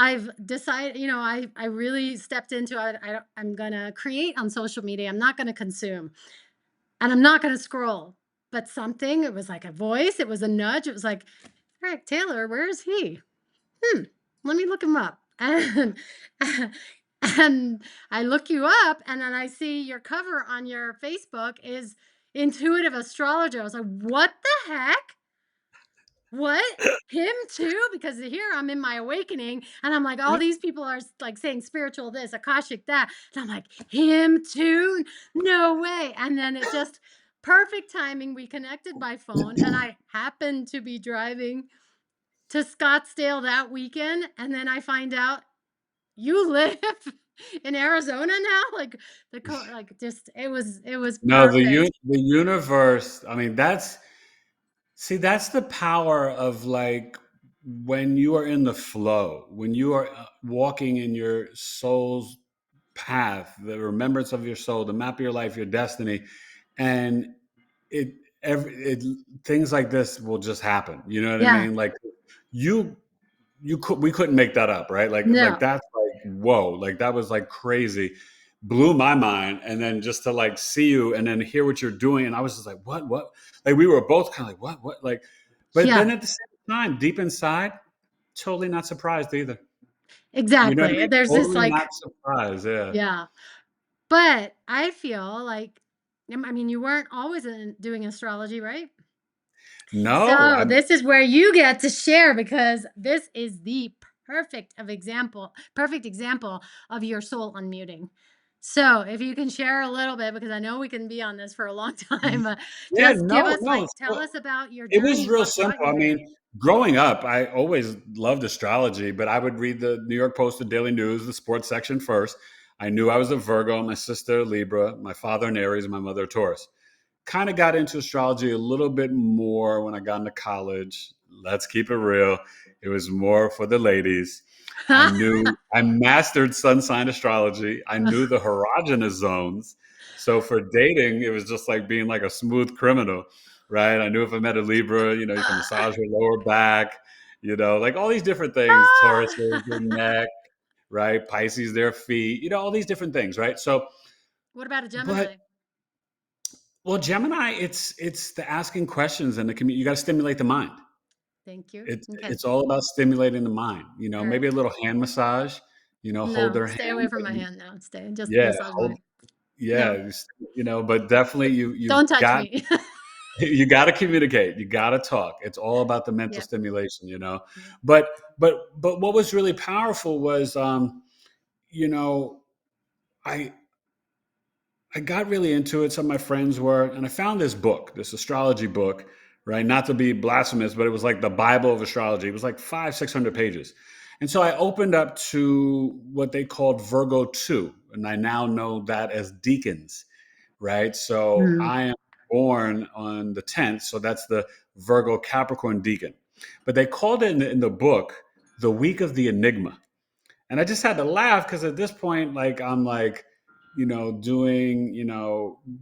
[SPEAKER 1] I've decided, I really stepped into it. I'm gonna create on social media. I'm not gonna consume, and I'm not gonna scroll. But something, it was like a voice, it was a nudge. It was like, Eric Taylor, where is he? Hmm, let me look him up. And and I look you up, and then I see your cover on your Facebook is intuitive astrologer. I was like, what the heck? What? Him too? Because here I'm in my awakening and I'm like, all these people are like saying spiritual this, Akashic that. And I'm like, him too? No way. And then it just perfect timing. We connected by phone and I happened to be driving to Scottsdale that weekend. And then I find out you live in Arizona now. Like like just it was
[SPEAKER 2] No,
[SPEAKER 1] perfect.
[SPEAKER 2] the universe, I mean, that's the power of, like, when you are in the flow, when you are walking in your soul's path, the remembrance of your soul, the map of your life, your destiny, and it it things like this will just happen. You know what I
[SPEAKER 1] Yeah.
[SPEAKER 2] mean? Like, you we couldn't make that up, right? Like
[SPEAKER 1] No.
[SPEAKER 2] that's like, whoa, like that was like crazy, blew my mind. And then just to like see you and then hear what you're doing, and I was just like, what, like we were both kind of like, what, like, but then
[SPEAKER 1] Yeah.
[SPEAKER 2] at the same time, deep inside, totally not surprised either. You know what I
[SPEAKER 1] Exactly.
[SPEAKER 2] mean?
[SPEAKER 1] There's this
[SPEAKER 2] Totally not
[SPEAKER 1] like,
[SPEAKER 2] surprised. Yeah.
[SPEAKER 1] yeah. But I feel like, I mean, you weren't always doing astrology, right?
[SPEAKER 2] No,
[SPEAKER 1] So
[SPEAKER 2] I'm
[SPEAKER 1] this is where you get to share because this is the perfect example of your soul unmuting. So if you can share a little bit, because I know we can be on this for a long time,
[SPEAKER 2] yeah,
[SPEAKER 1] just give
[SPEAKER 2] no,
[SPEAKER 1] us
[SPEAKER 2] no.
[SPEAKER 1] like, tell us about your
[SPEAKER 2] It was
[SPEAKER 1] journey,
[SPEAKER 2] real
[SPEAKER 1] what brought
[SPEAKER 2] simple.
[SPEAKER 1] you
[SPEAKER 2] I
[SPEAKER 1] there.
[SPEAKER 2] mean, growing up, I always loved astrology, but I would read the New York Post, the Daily News, the sports section first. I knew I was a Virgo, my sister a Libra, my father an Aries, my mother a Taurus. Kind of got into astrology a little bit more when I got into college. Let's keep it real. It was more for the ladies. I mastered sun sign astrology. I knew the erogenous zones. So for dating, it was just like being like a smooth criminal, right? I knew if I met a Libra, you can massage her lower back, like all these different things. Taurus, their neck, right? Pisces, their feet, all these different things, right? So,
[SPEAKER 1] What about a
[SPEAKER 2] but
[SPEAKER 1] Gemini?
[SPEAKER 2] well, Gemini, it's the asking questions and the community. You got to stimulate the mind.
[SPEAKER 1] Thank you.
[SPEAKER 2] It's
[SPEAKER 1] Okay.
[SPEAKER 2] it's all about stimulating the mind.
[SPEAKER 1] All right.
[SPEAKER 2] Maybe a little hand massage. Hold
[SPEAKER 1] No,
[SPEAKER 2] their
[SPEAKER 1] stay away
[SPEAKER 2] hand,
[SPEAKER 1] from
[SPEAKER 2] but
[SPEAKER 1] my hand now. Stay. Just
[SPEAKER 2] yeah,
[SPEAKER 1] massage
[SPEAKER 2] hold,
[SPEAKER 1] my.
[SPEAKER 2] yeah,
[SPEAKER 1] No,
[SPEAKER 2] but definitely you've
[SPEAKER 1] don't touch
[SPEAKER 2] got
[SPEAKER 1] me.
[SPEAKER 2] you got to communicate. You got to talk. It's all about the mental
[SPEAKER 1] Yeah.
[SPEAKER 2] stimulation.
[SPEAKER 1] Yeah.
[SPEAKER 2] But but what was really powerful was you know I I got really into it. Some of my friends were, and I found this book, this astrology book, right? Not to be blasphemous, but it was like the Bible of astrology. It was like 500-600 pages. And so I opened up to what they called Virgo 2, and I now know that as deacons, right? So
[SPEAKER 1] Mm.
[SPEAKER 2] I am born on the 10th, so that's the Virgo Capricorn deacon. But they called it in the book the week of the enigma. And I just had to laugh because at this point, like I'm like, doing,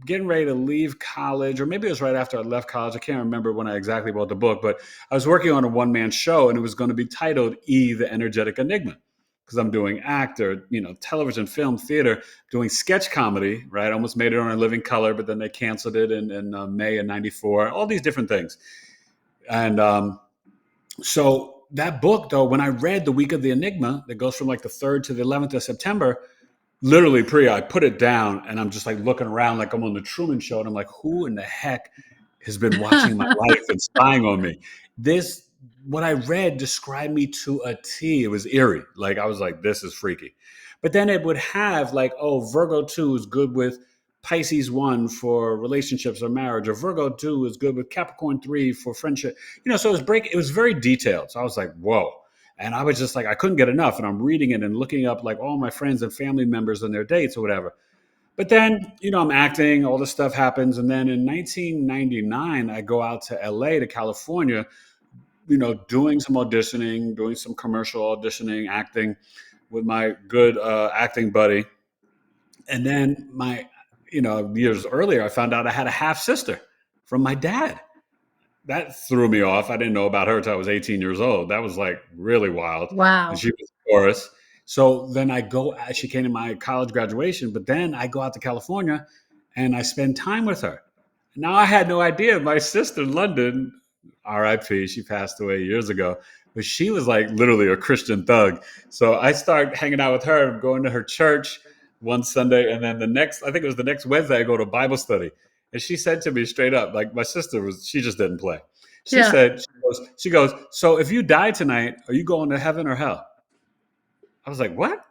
[SPEAKER 2] getting ready to leave college, or maybe it was right after I left college. I can't remember when I exactly wrote the book, but I was working on a one-man show and it was going to be titled E, the Energetic Enigma. Because I'm doing actor, television, film, theater, doing sketch comedy, right? I almost made it on A Living Color, but then they canceled it in May of '94. All these different things, and so that book, though, when I read The Week of the Enigma, that goes from like the 3rd to the 11th of September, literally, Priya, I put it down and I'm just like looking around like I'm on the Truman Show. And I'm like, who in the heck has been watching my life and spying on me? This, what I read described me to a T. It was eerie. Like, I was like, this is freaky. But then it would have like, oh, Virgo 2 is good with Pisces 1 for relationships or marriage, or Virgo 2 is good with Capricorn 3 for friendship. So it was very detailed. So I was like, whoa. And I was just like, I couldn't get enough. And I'm reading it and looking up like all my friends and family members and their dates or whatever. But then, I'm acting, all this stuff happens. And then in 1999, I go out to LA, to California, doing some auditioning, doing some commercial auditioning, acting with my good acting buddy. And then years earlier, I found out I had a half sister from my dad. That threw me off. I didn't know about her until I was 18 years old. That was like really wild. And
[SPEAKER 1] Wow.
[SPEAKER 2] she was Taurus. So then I go, she came to my college graduation, but then I go out to California and I spend time with her. Now I had no idea. My sister in London, RIP, she passed away years ago, but she was like literally a Christian thug. So I start hanging out with her, going to her church one Sunday, and then the next, I think it was the next Wednesday, I go to Bible study. And she said to me straight up, like my sister was, she just didn't play. She
[SPEAKER 1] Yeah.
[SPEAKER 2] said, she goes, so if you die tonight, are you going to heaven or hell? I was like, what?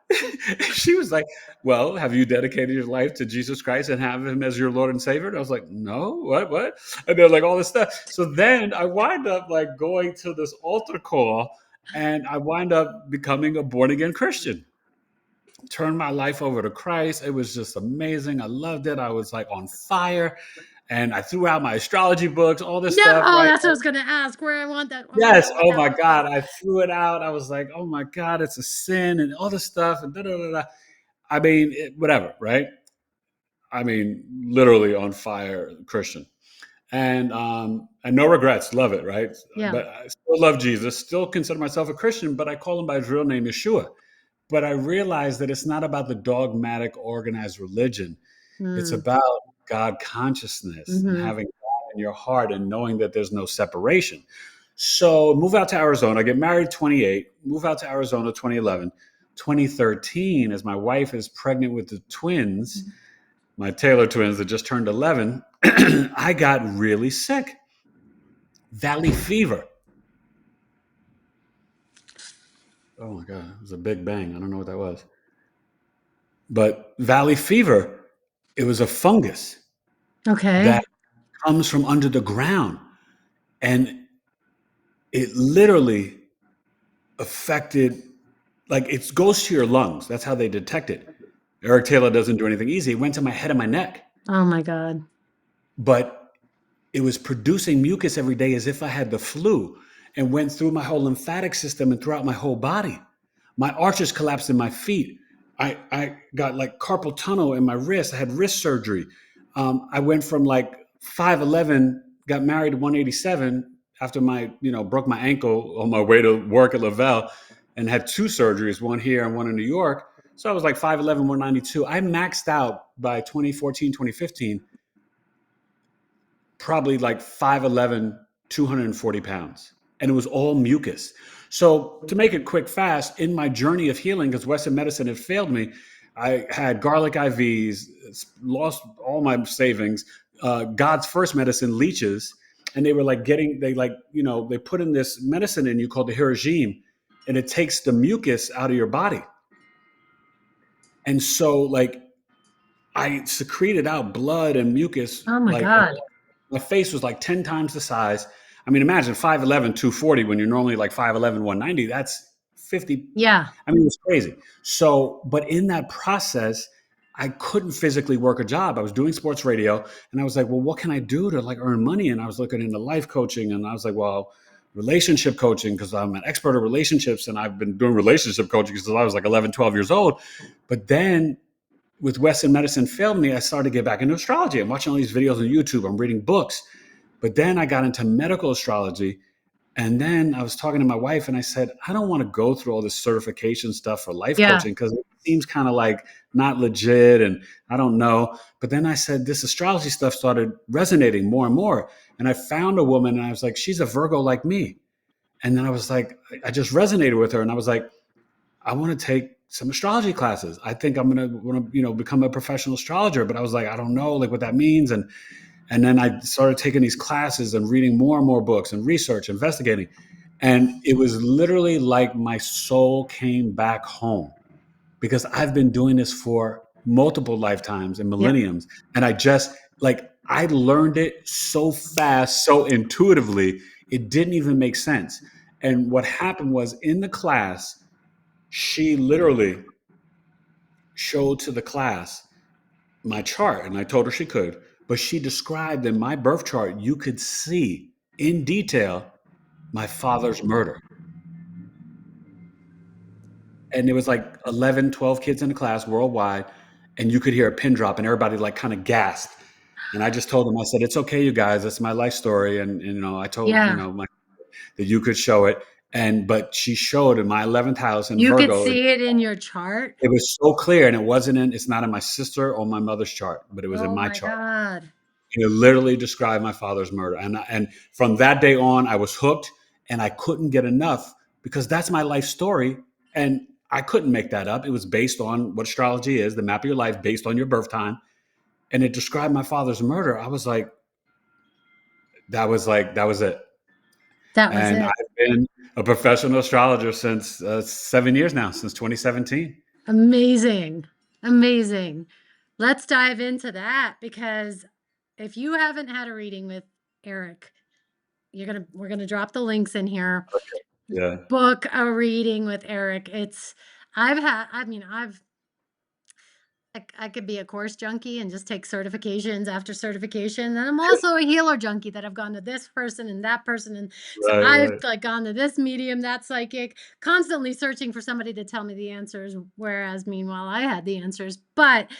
[SPEAKER 2] She was like, well, have you dedicated your life to Jesus Christ and have him as your Lord and Savior? And I was like, no, what? And they're like, all this stuff. So then I wind up like going to this altar call and I wind up becoming a born again Christian. Turned my life over to Christ. It was just amazing. I loved it. I was like on fire. And I threw out my astrology books, all this
[SPEAKER 1] No,
[SPEAKER 2] stuff,
[SPEAKER 1] oh,
[SPEAKER 2] right?
[SPEAKER 1] that's what I was gonna ask, where I want that. Oh, I
[SPEAKER 2] Yes.
[SPEAKER 1] want
[SPEAKER 2] Oh
[SPEAKER 1] that
[SPEAKER 2] my
[SPEAKER 1] book now.
[SPEAKER 2] God. I threw it out. I was like, oh my God, it's a sin and all this stuff and da da da da. I mean, whatever, right? I mean, literally on fire Christian. And no regrets, love it, right?
[SPEAKER 1] Yeah.
[SPEAKER 2] But I still love Jesus, still consider myself a Christian, but I call him by his real name, Yeshua. But I realized that it's not about the dogmatic, organized religion. It's
[SPEAKER 1] Mm.
[SPEAKER 2] about God consciousness and
[SPEAKER 1] Mhm.
[SPEAKER 2] having God in your heart and knowing that there's no separation. So move out to Arizona, get married 28, move out to Arizona 2011. 2013, as my wife is pregnant with the twins, my Taylor twins that just turned 11, I got really sick. Valley fever. Oh my God, it was a big bang. I don't know what that was. But valley fever, it was a fungus
[SPEAKER 1] Okay.
[SPEAKER 2] that comes from under the ground. And it literally affected, like it goes to your lungs. That's how they detect it. Eric Taylor doesn't do anything easy. It went to my head and my neck.
[SPEAKER 1] Oh my god.
[SPEAKER 2] But it was producing mucus every day as if I had the flu and went through my whole lymphatic system and throughout my whole body. My arches collapsed in my feet. I got like carpal tunnel in my wrist. I had wrist surgery. I went from like 5'11", got married at 187 after my, broke my ankle on my way to work at Lavelle and had two surgeries, one here and one in New York. So I was like 5'11", 192. I maxed out by 2014, 2015 probably like 5'11", 240 pounds. And it was all mucus. So to make it quick, fast, in my journey of healing, because Western medicine had failed me, I had garlic IVs, lost all my savings, God's first medicine, leeches. And they were like they put in this medicine in you called the Hiroshima, and it takes the mucus out of your body. And so like I secreted out blood and mucus,
[SPEAKER 1] Oh my
[SPEAKER 2] like
[SPEAKER 1] god.
[SPEAKER 2] my face was like 10 times the size. I mean, imagine 5'11", 240 when you're normally like 5'11", 190. That's 50.
[SPEAKER 1] Yeah.
[SPEAKER 2] I mean, it's crazy. So, but in that process, I couldn't physically work a job. I was doing sports radio and I was like, well, what can I do to like earn money? And I was looking into life coaching and I was like, well, relationship coaching because I'm an expert at relationships and I've been doing relationship coaching since I was like 11, 12 years old. But then with Western medicine failed me, I started to get back into astrology. I'm watching all these videos on YouTube. I'm reading books. But then I got into medical astrology. And then I was talking to my wife and I said, I don't want to go through all this certification stuff for life
[SPEAKER 1] Yeah.
[SPEAKER 2] coaching because it seems kind of like not legit and I don't know. But then I said, this astrology stuff started resonating more and more. And I found a woman and I was like, she's a Virgo like me. And then I was like, I just resonated with her. And I was like, I want to take some astrology classes. I think I'm going to want to, become a professional astrologer. But I was like, I don't know like what that means. And then I started taking these classes and reading more and more books and research, investigating. And it was literally like my soul came back home because I've been doing this for multiple lifetimes and
[SPEAKER 1] Yep.
[SPEAKER 2] millenniums. And I just like, I learned it so fast, so intuitively, it didn't even make sense. And what happened was in the class, she literally showed to the class my chart and I told her she could, but she described in my birth chart, you could see in detail my father's murder. And there was like 11, 12 kids in the class worldwide. And you could hear a pin drop and everybody like kind of gasped. And I just told them, I said, it's okay, you guys, that's my life story. And I told,
[SPEAKER 1] Yeah.
[SPEAKER 2] that you could show it. But she showed in my 11th house in
[SPEAKER 1] You could
[SPEAKER 2] Virgo,
[SPEAKER 1] see it in your chart?
[SPEAKER 2] it was so clear, and it's not in my sister or my mother's chart, but it was in
[SPEAKER 1] Oh
[SPEAKER 2] my
[SPEAKER 1] my
[SPEAKER 2] chart.
[SPEAKER 1] God.
[SPEAKER 2] It literally described my father's murder. And from that day on, I was hooked, and I couldn't get enough because that's my life story. And I couldn't make that up. It was based on what astrology is, the map of your life based on your birth time. And it described my father's murder. I was like, that was it.
[SPEAKER 1] That was
[SPEAKER 2] And
[SPEAKER 1] it.
[SPEAKER 2] I've been a professional astrologer since 7 years now, since 2017.
[SPEAKER 1] Amazing. Amazing. Let's dive into that because if you haven't had a reading with Eric, we're gonna drop the links in here.
[SPEAKER 2] Yeah.
[SPEAKER 1] Book a reading with Eric. I mean, I could be a course junkie and just take certifications after certification. And I'm also a healer junkie that I've gone to this person and that person. And so
[SPEAKER 2] Right,
[SPEAKER 1] I've
[SPEAKER 2] right.
[SPEAKER 1] like gone to this medium, that psychic, constantly searching for somebody to tell me the answers. Whereas meanwhile, I had the answers. But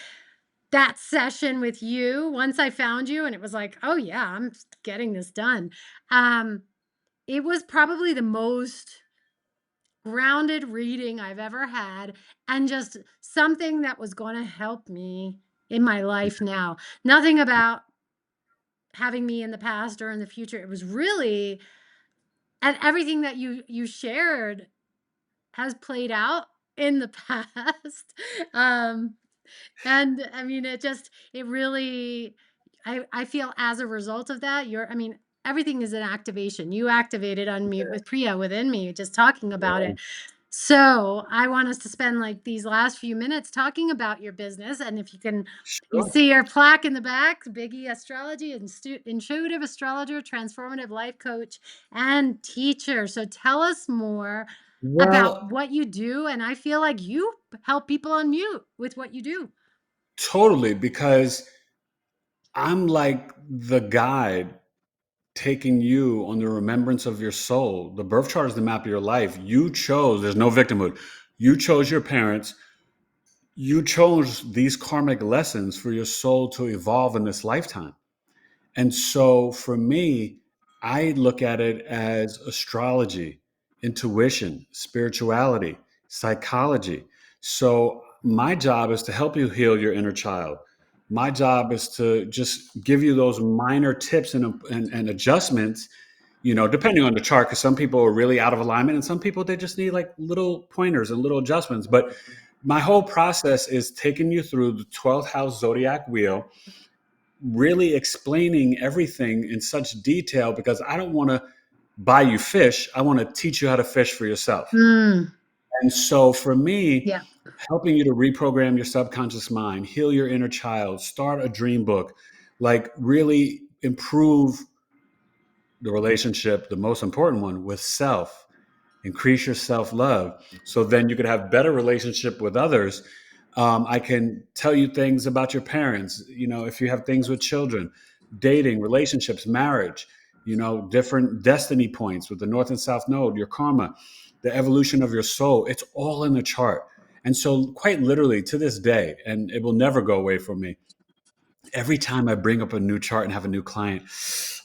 [SPEAKER 1] that session with you, once I found you and it was like, oh yeah, I'm getting this done. Um, it was probably the most grounded reading I've ever had, and just something that was going to help me in my life now. Nothing about having me in the past or in the future. It was really, and everything that you shared has played out in the past. um and I mean, it really, I feel as a result of that, everything is an activation. You activated unmute with Priya within me, just talking about it.
[SPEAKER 2] Yeah.
[SPEAKER 1] So I want us to spend like these last few minutes talking about your business. And if you
[SPEAKER 2] Sure.
[SPEAKER 1] see your plaque in the back, Biggie Astrology, Intuitive Astrologer, Transformative Life Coach, and Teacher. So tell us more about
[SPEAKER 2] Well,
[SPEAKER 1] what you do. And I feel like you help people unmute with what you do.
[SPEAKER 2] totally, because I'm like the guide taking you on the remembrance of your soul. The birth chart is the map of your life. You chose, there's no victimhood. You chose your parents. You chose these karmic lessons for your soul to evolve in this lifetime. And so for me, I look at it as astrology, intuition, spirituality, psychology. So my job is to help you heal your inner child. My job is to just give you those minor tips and adjustments, depending on the chart, because some people are really out of alignment and some people, they just need like little pointers and little adjustments. But my whole process is taking you through the 12th house zodiac wheel, really explaining everything in such detail, because I don't want to buy you fish. I want to teach you how to fish for yourself.
[SPEAKER 1] Mm,
[SPEAKER 2] And so for me,
[SPEAKER 1] yeah.
[SPEAKER 2] helping you to reprogram your subconscious mind, heal your inner child, start a dream book, like really improve the relationship, the most important one, with self, increase your self-love, so then you could have better relationship with others. I can tell you things about your parents, if you have things with children, dating, relationships, marriage, different destiny points with the north and south node, your karma, the evolution of your soul. It's all in the chart. And so quite literally to this day, and it will never go away from me, every time I bring up a new chart and have a new client,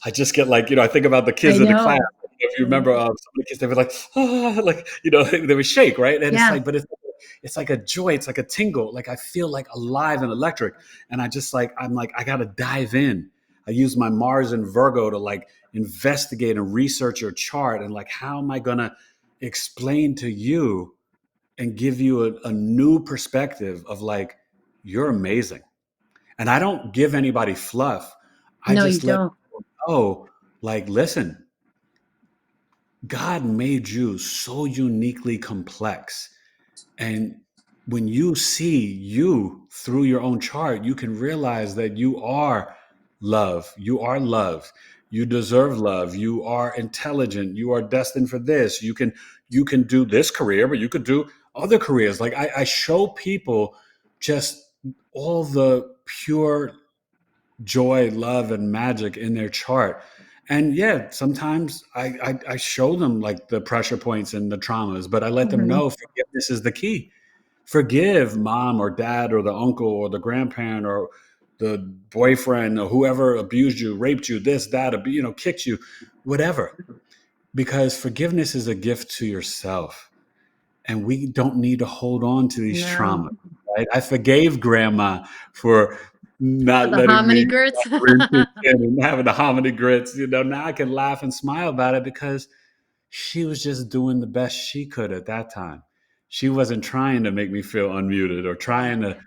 [SPEAKER 2] I just get like, I think about the
[SPEAKER 1] I
[SPEAKER 2] kids in the class.
[SPEAKER 1] know.
[SPEAKER 2] If you remember, some of the kids, they were like, ah, like, they would shake, right? And it's
[SPEAKER 1] Yeah.
[SPEAKER 2] like, but it's like a joy. It's like a tingle. Like I feel like alive and electric. And I'm like, I got to dive in. I use my Mars and Virgo to like investigate and research your chart. And like, how am I going to explain to you and give you a new perspective of like, you're amazing. And I don't give anybody fluff. I
[SPEAKER 1] No, you
[SPEAKER 2] just let
[SPEAKER 1] don't.
[SPEAKER 2] people know, like, listen, God made you so uniquely complex. And when you see you through your own chart, you can realize that you are love. You are loved. You deserve love. You are intelligent. You are destined for this. You can do this career, but you could do other careers. Like I show people just all the pure joy, love, and magic in their chart. And yeah, sometimes I show them like the pressure points and the traumas, but I let them
[SPEAKER 1] Mhm.
[SPEAKER 2] know forgiveness is the key. Forgive mom or dad or the uncle or the grandparent or the boyfriend or whoever abused you, raped you, this, that, kicked you, whatever. because forgiveness is a gift to yourself. And we don't need to hold on to these
[SPEAKER 1] No.
[SPEAKER 2] traumas, right? I forgave grandma for not
[SPEAKER 1] The
[SPEAKER 2] letting me
[SPEAKER 1] hominy grits.
[SPEAKER 2] green skin and having the hominy grits. Now I can laugh and smile about it because she was just doing the best she could at that time. She wasn't trying to make me feel unmuted or trying to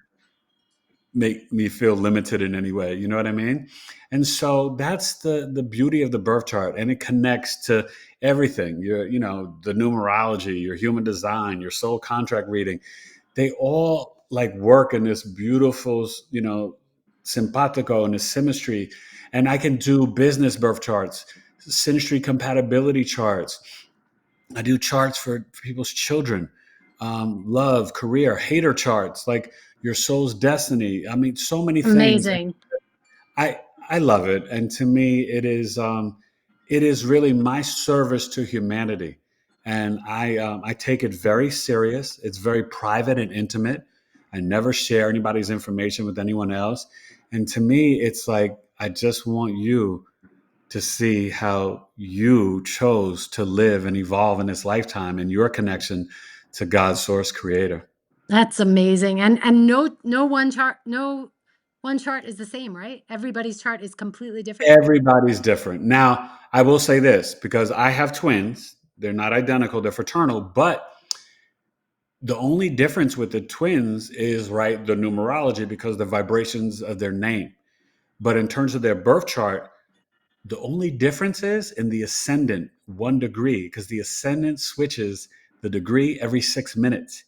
[SPEAKER 2] make me feel limited in any way. You know what I mean? And so that's the beauty of the birth chart, and it connects to everything. The numerology, your human design, your soul contract reading. They all like work in this beautiful, simpatico and this symmetry. And I can do business birth charts, synastry compatibility charts. I do charts for people's children, love, career, hater charts, like your soul's destiny. I mean, so many things.
[SPEAKER 1] Amazing.
[SPEAKER 2] I I love it, and to me, it is really my service to humanity, and I take it very serious. It's very private and intimate. I never share anybody's information with anyone else, and to me, it's like I just want you to see how you chose to live and evolve in this lifetime and your connection to God's source creator.
[SPEAKER 1] That's amazing. And no one chart is the same, right? Everybody's chart is completely different.
[SPEAKER 2] Everybody's different. Now, I will say this because I have twins. They're not identical, they're fraternal, but the only difference with the twins is right the numerology because the vibrations of their name. But in terms of their birth chart, the only difference is in the ascendant 1 degree, because the ascendant switches the degree every 6 minutes,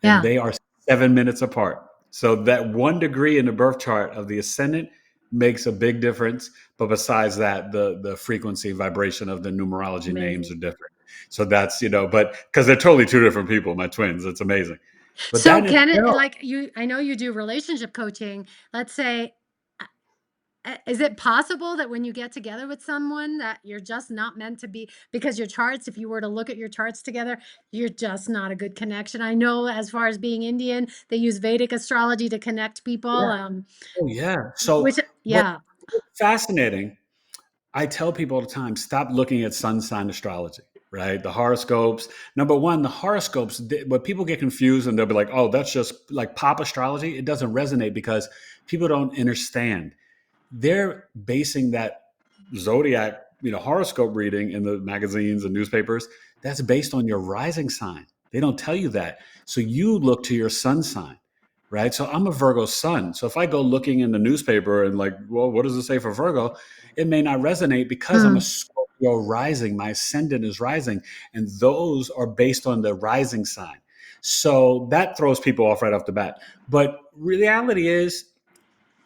[SPEAKER 2] and
[SPEAKER 1] Yeah,
[SPEAKER 2] they are 7 minutes apart. So that 1 degree in the birth chart of the ascendant makes a big difference. But besides that, the frequency vibration of the numerology names
[SPEAKER 1] amazing.
[SPEAKER 2] are different. So that's but because they're totally two different people, my twins. It's amazing. But
[SPEAKER 1] So
[SPEAKER 2] that in
[SPEAKER 1] can it
[SPEAKER 2] itself,
[SPEAKER 1] like you I know you do relationship coaching. Let's say is it possible that when you get together with someone that you're just not meant to be because your charts, if you were to look at your charts together, you're just not a good connection? I know as far as being Indian, they use Vedic astrology to connect people.
[SPEAKER 2] yeah. Oh yeah. So
[SPEAKER 1] Which
[SPEAKER 2] what
[SPEAKER 1] yeah,
[SPEAKER 2] fascinating, I tell people all the time, stop looking at sun sign astrology, right? The horoscopes. Number one, the horoscopes, what people get confused and they'll be like, oh, that's just like pop astrology. It doesn't resonate because people don't understand. They're basing that zodiac, horoscope reading in the magazines and newspapers. That's based on your rising sign. They don't tell you that. So you look to your sun sign, right? So I'm a Virgo sun. So if I go looking in the newspaper and like, well, what does it say for Virgo? It may not resonate because I'm a
[SPEAKER 1] mm,
[SPEAKER 2] Scorpio rising. My ascendant is rising, and those are based on the rising sign. So that throws people off right off the bat. But reality is,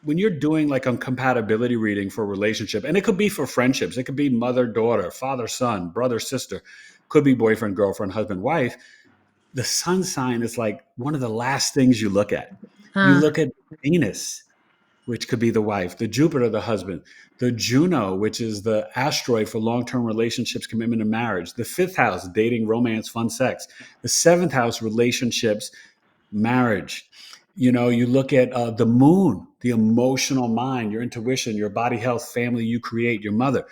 [SPEAKER 2] when you're doing like a compatibility reading for a relationship, and it could be for friendships, it could be mother, daughter, father, son, brother, sister, could be boyfriend, girlfriend, husband, wife. The sun sign is like one of the last things you look at. You
[SPEAKER 1] uh,
[SPEAKER 2] look at Venus, which could be the wife, the Jupiter, the husband, the Juno, which is the asteroid for long term relationships, commitment, and marriage, the fifth house, dating, romance, fun, sex, the seventh house, relationships, marriage. You look at the moon, the emotional mind, your intuition, your body health, family you create, your mother.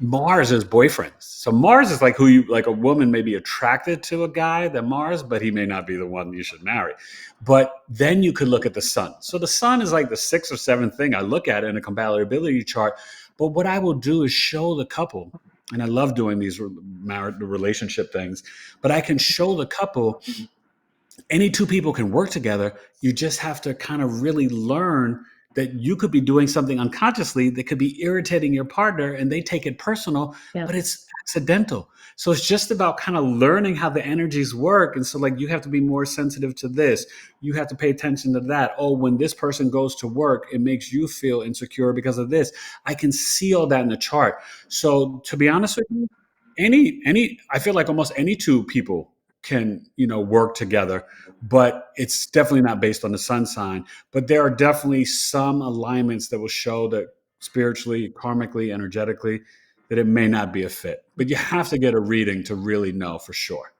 [SPEAKER 2] Mars is boyfriends. So Mars is like who you like a woman may be attracted to a guy that Mars, but he may not be the one you should marry. But then you could look at the sun. So the sun is like the sixth or seventh thing I look at in a compatibility chart. But what I will do is show the couple, and I love doing these married relationship things, but I can show the couple any two people can work together. You just have to kind of really learn that you could be doing something unconsciously that could be irritating your partner and they take it personal,
[SPEAKER 1] yeah.
[SPEAKER 2] but it's accidental. So it's just about kind of learning how the energies work. And so, like, you have to be more sensitive to this. You have to pay attention to that. Oh, when this person goes to work, it makes you feel insecure because of this. I can see all that in the chart. So, to be honest with you, I feel like almost any two people can work together, but it's definitely not based on the sun sign. But there are definitely some alignments that will show that spiritually, karmically, energetically, that it may not be a fit. But you have to get a reading to really know for sure.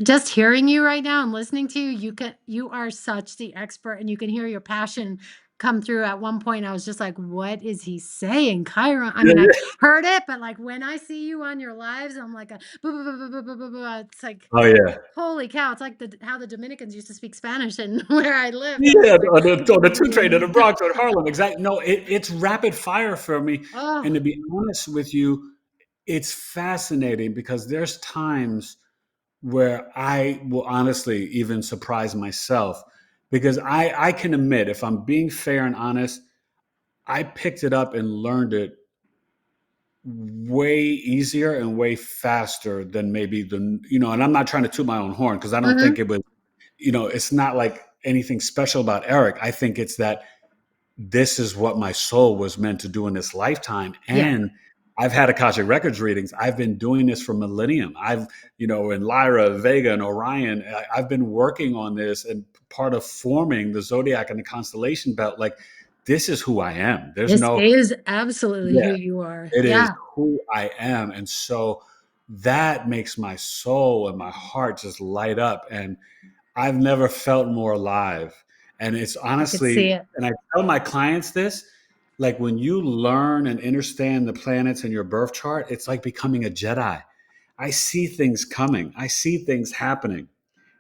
[SPEAKER 1] Just hearing you right now and listening to you, you are such the expert and you can hear your passion come through at one point. I was just like, "What is he saying, Chiron?" I
[SPEAKER 2] Yeah,
[SPEAKER 1] mean, I
[SPEAKER 2] yeah.
[SPEAKER 1] heard it, but, like, when I see you on your lives, I'm like, "Boo, boo, boo, boo, boo, boo, boo, boo." It's like,
[SPEAKER 2] Oh, yeah.
[SPEAKER 1] holy cow, it's like how the Dominicans used to speak Spanish and where I lived. I was
[SPEAKER 2] Yeah,
[SPEAKER 1] like,
[SPEAKER 2] on the 2 train to the Bronx or Harlem, exactly. No, it's rapid fire for me, and
[SPEAKER 1] "Oh,
[SPEAKER 2] to be honest with you, it's fascinating because there's times where I will honestly even surprise myself because I can admit, if I'm being fair and honest, I picked it up and learned it way easier and way faster than maybe and I'm not trying to toot my own horn because I don't think
[SPEAKER 1] mhm,
[SPEAKER 2] it was, it's not like anything special about Eric. I think it's that this is what my soul was meant to do in this lifetime.
[SPEAKER 1] yeah,
[SPEAKER 2] And I've had Akashic Records readings. I've been doing this for millennium. In Lyra, Vega, and Orion, I've been working on this and part of forming the zodiac and the constellation belt. Like, this is who I am. There's
[SPEAKER 1] this
[SPEAKER 2] no,
[SPEAKER 1] is absolutely who
[SPEAKER 2] yeah,
[SPEAKER 1] you are."
[SPEAKER 2] it is
[SPEAKER 1] Yeah,
[SPEAKER 2] who I am. And so that makes my soul and my heart just light up. And I've never felt more alive. And it's
[SPEAKER 1] I could see
[SPEAKER 2] honestly,
[SPEAKER 1] it.
[SPEAKER 2] and I tell my clients this, like when you learn and understand the planets in your birth chart, it's like becoming a Jedi. I see things coming. I see things happening,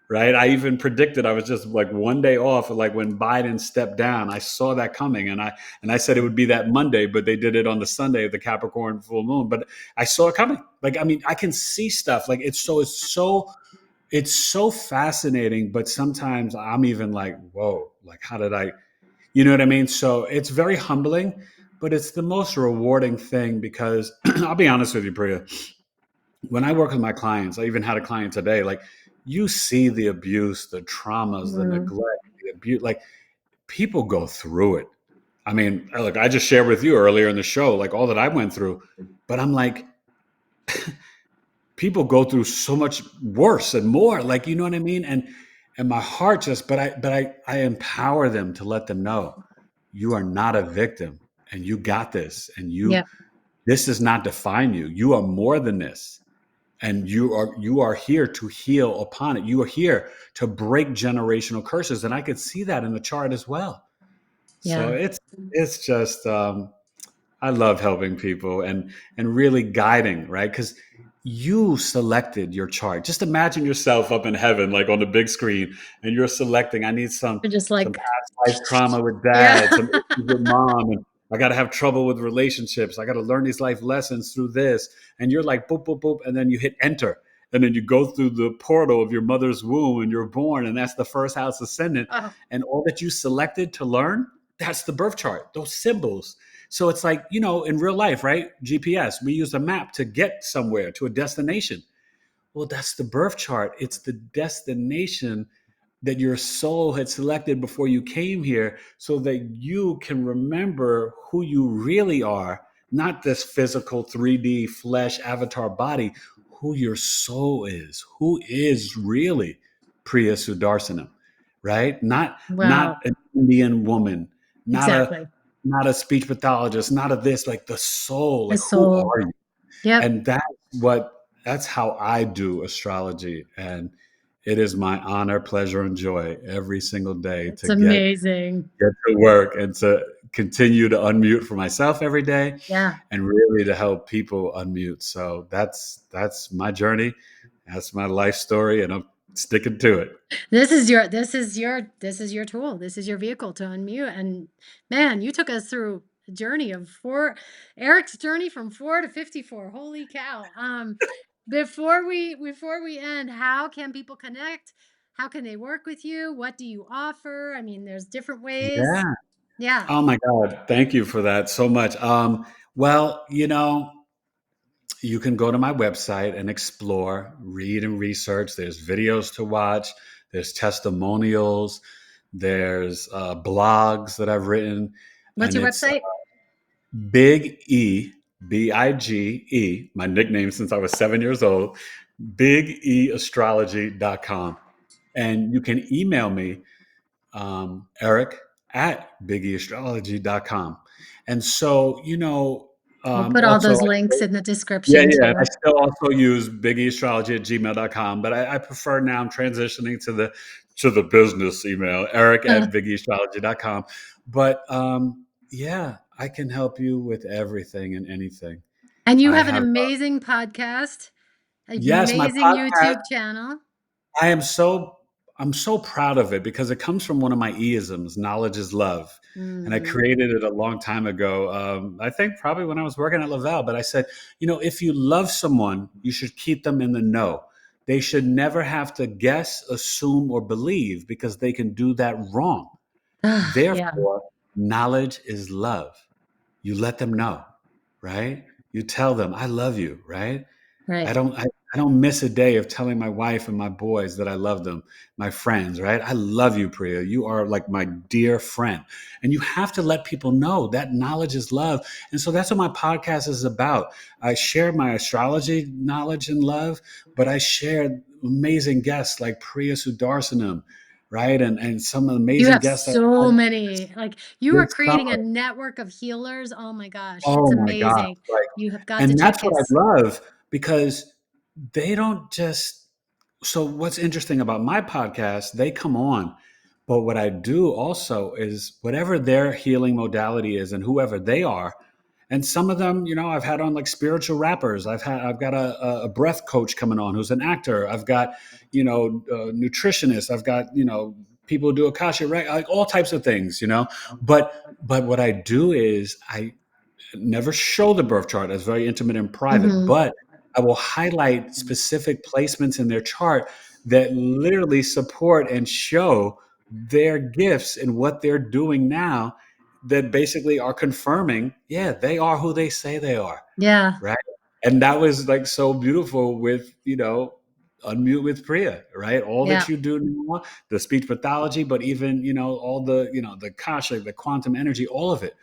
[SPEAKER 2] right? I even predicted I was just like one day off, like when Biden stepped down. I saw that coming, and I said it would be that Monday, but they did it on the Sunday of the Capricorn full moon. But I saw it coming. Like, I mean, I can see stuff. Like, it's so fascinating, but sometimes I'm even like, whoa, like how did I, you know what I mean? So it's very humbling, but it's the most rewarding thing because I'll be honest with you, Priya. When I work with my clients, I even had a client today, like you see the abuse, the traumas, the
[SPEAKER 1] Mhm.
[SPEAKER 2] neglect, the abuse, like people go through it. I mean, look, I just shared with you earlier in the show, like all that I went through, but I'm like, people go through so much worse and more, like, you know what I mean? And my heart just, but I empower them to let them know you are not a victim and you got this, and
[SPEAKER 1] Yep,
[SPEAKER 2] this does not define you. You are more than this, and you are here to heal upon it. You are here to break generational curses, and I could see that in the chart as well. So
[SPEAKER 1] yeah.
[SPEAKER 2] it's just, I love helping people and really guiding, right? Because you selected your chart. Just imagine yourself up in heaven, like on the big screen, and you're selecting. I need some
[SPEAKER 1] You're just
[SPEAKER 2] some
[SPEAKER 1] like,
[SPEAKER 2] past life trauma with
[SPEAKER 1] yeah.
[SPEAKER 2] dad, some issues with mom, and I got to have trouble with relationships. I got to learn these life lessons through this. And you're like boop boop boop, and then you hit enter, and then you go through the portal of your mother's womb, and you're born, and that's the first house ascendant,
[SPEAKER 1] Oh,
[SPEAKER 2] and all that you selected to learn. That's the birth chart. Those symbols, so it's like, in real life, right? GPS, we use a map to get somewhere to a destination. Well, that's the birth chart. It's the destination that your soul had selected before you came here so that you can remember who you really are, not this physical 3D flesh avatar body, who your soul is, who is really Priya Sudarsanam, right? Not
[SPEAKER 1] wow.
[SPEAKER 2] an Indian woman, not a
[SPEAKER 1] Exactly.
[SPEAKER 2] not a speech pathologist, not a this, like the soul,
[SPEAKER 1] The
[SPEAKER 2] like who
[SPEAKER 1] soul.
[SPEAKER 2] are you?
[SPEAKER 1] Yep.
[SPEAKER 2] And that's how I do astrology. And it is my honor, pleasure, and joy every single day
[SPEAKER 1] It's
[SPEAKER 2] to get
[SPEAKER 1] amazing.
[SPEAKER 2] get to work and to continue to unmute for myself every day
[SPEAKER 1] Yeah.
[SPEAKER 2] and really to help people unmute. So that's my journey. That's my life story, and I'm sticking to it.
[SPEAKER 1] This is your tool. This is your vehicle to unmute. And man, you took us through a journey of Eric's journey from 4 to 54. Holy cow. Before we end, how can people connect? How can they work with you? What do you offer? I mean, there's different ways.
[SPEAKER 2] Yeah.
[SPEAKER 1] Yeah.
[SPEAKER 2] Oh my God. Thank you for that so much. Well, you can go to my website and explore, read and research. There's videos to watch, there's testimonials, there's blogs that I've written,
[SPEAKER 1] What's
[SPEAKER 2] and
[SPEAKER 1] your
[SPEAKER 2] it's
[SPEAKER 1] website?
[SPEAKER 2] Big E, Bige, my nickname since I was 7 years old, bigeastrology.com. And you can email me, Eric at bigeastrology.com. And so,
[SPEAKER 1] We'll put all
[SPEAKER 2] also,
[SPEAKER 1] those links in the
[SPEAKER 2] yeah,
[SPEAKER 1] description
[SPEAKER 2] yeah. And I
[SPEAKER 1] too.
[SPEAKER 2] still also use biggieastrology@gmail.com, but I prefer now I'm transitioning to the business email, Eric
[SPEAKER 1] Uh,
[SPEAKER 2] at biggieastrology.com. But yeah, I can help you with everything and anything.
[SPEAKER 1] And you
[SPEAKER 2] I
[SPEAKER 1] have an
[SPEAKER 2] have
[SPEAKER 1] amazing podcast,
[SPEAKER 2] yes, my
[SPEAKER 1] amazing
[SPEAKER 2] podcast.
[SPEAKER 1] YouTube channel.
[SPEAKER 2] I am so I'm so proud of it because it comes from one of my isms, knowledge is love. And I
[SPEAKER 1] Mhm.
[SPEAKER 2] created it a long time ago. I think probably when I was working at Lavelle, but I said, if you love someone, you should keep them in the know. They should never have to guess, assume, or believe because they can do that wrong.
[SPEAKER 1] Ah, yeah,
[SPEAKER 2] Therefore, knowledge is love. You let them know, right? You tell them, I love you, right? I
[SPEAKER 1] right.
[SPEAKER 2] don't I, I don't miss a day of telling my wife and my boys that I love them, my friends, right? I love you, Priya. You are like my dear friend. And you have to let people know that knowledge is love. And so that's what my podcast is about. I share my astrology knowledge and love, but I share amazing guests like Priya Sudarsanam, right? And some
[SPEAKER 1] You
[SPEAKER 2] amazing
[SPEAKER 1] have
[SPEAKER 2] guests that
[SPEAKER 1] so
[SPEAKER 2] I had
[SPEAKER 1] many, like, you are
[SPEAKER 2] this
[SPEAKER 1] creating a
[SPEAKER 2] summer.
[SPEAKER 1] network of healers. Oh my gosh, it's
[SPEAKER 2] Oh my gosh.
[SPEAKER 1] amazing.
[SPEAKER 2] Like,
[SPEAKER 1] You have got to
[SPEAKER 2] and
[SPEAKER 1] check
[SPEAKER 2] that's what I
[SPEAKER 1] his.
[SPEAKER 2] love because they don't just so what's interesting about my podcast, they come on, but what I do also is whatever their healing modality is and whoever they are, and some of them, I've had on like spiritual rappers. I've got a breath coach coming on who's an actor. I've got nutritionists. I've got people who do akasha, right? Like all types of things, But what I do is I never show the birth chart. That's very intimate and private,
[SPEAKER 1] Mhm.
[SPEAKER 2] but I will highlight specific placements in their chart that literally support and show their gifts and what they're doing now that basically are confirming, yeah, they are who they say they are.
[SPEAKER 1] Yeah,
[SPEAKER 2] Right. And that was like so beautiful with, Unmute with Priya, right? All
[SPEAKER 1] yeah.
[SPEAKER 2] that you do now, the speech pathology, but even, all the, the kasha, the quantum energy, all of it,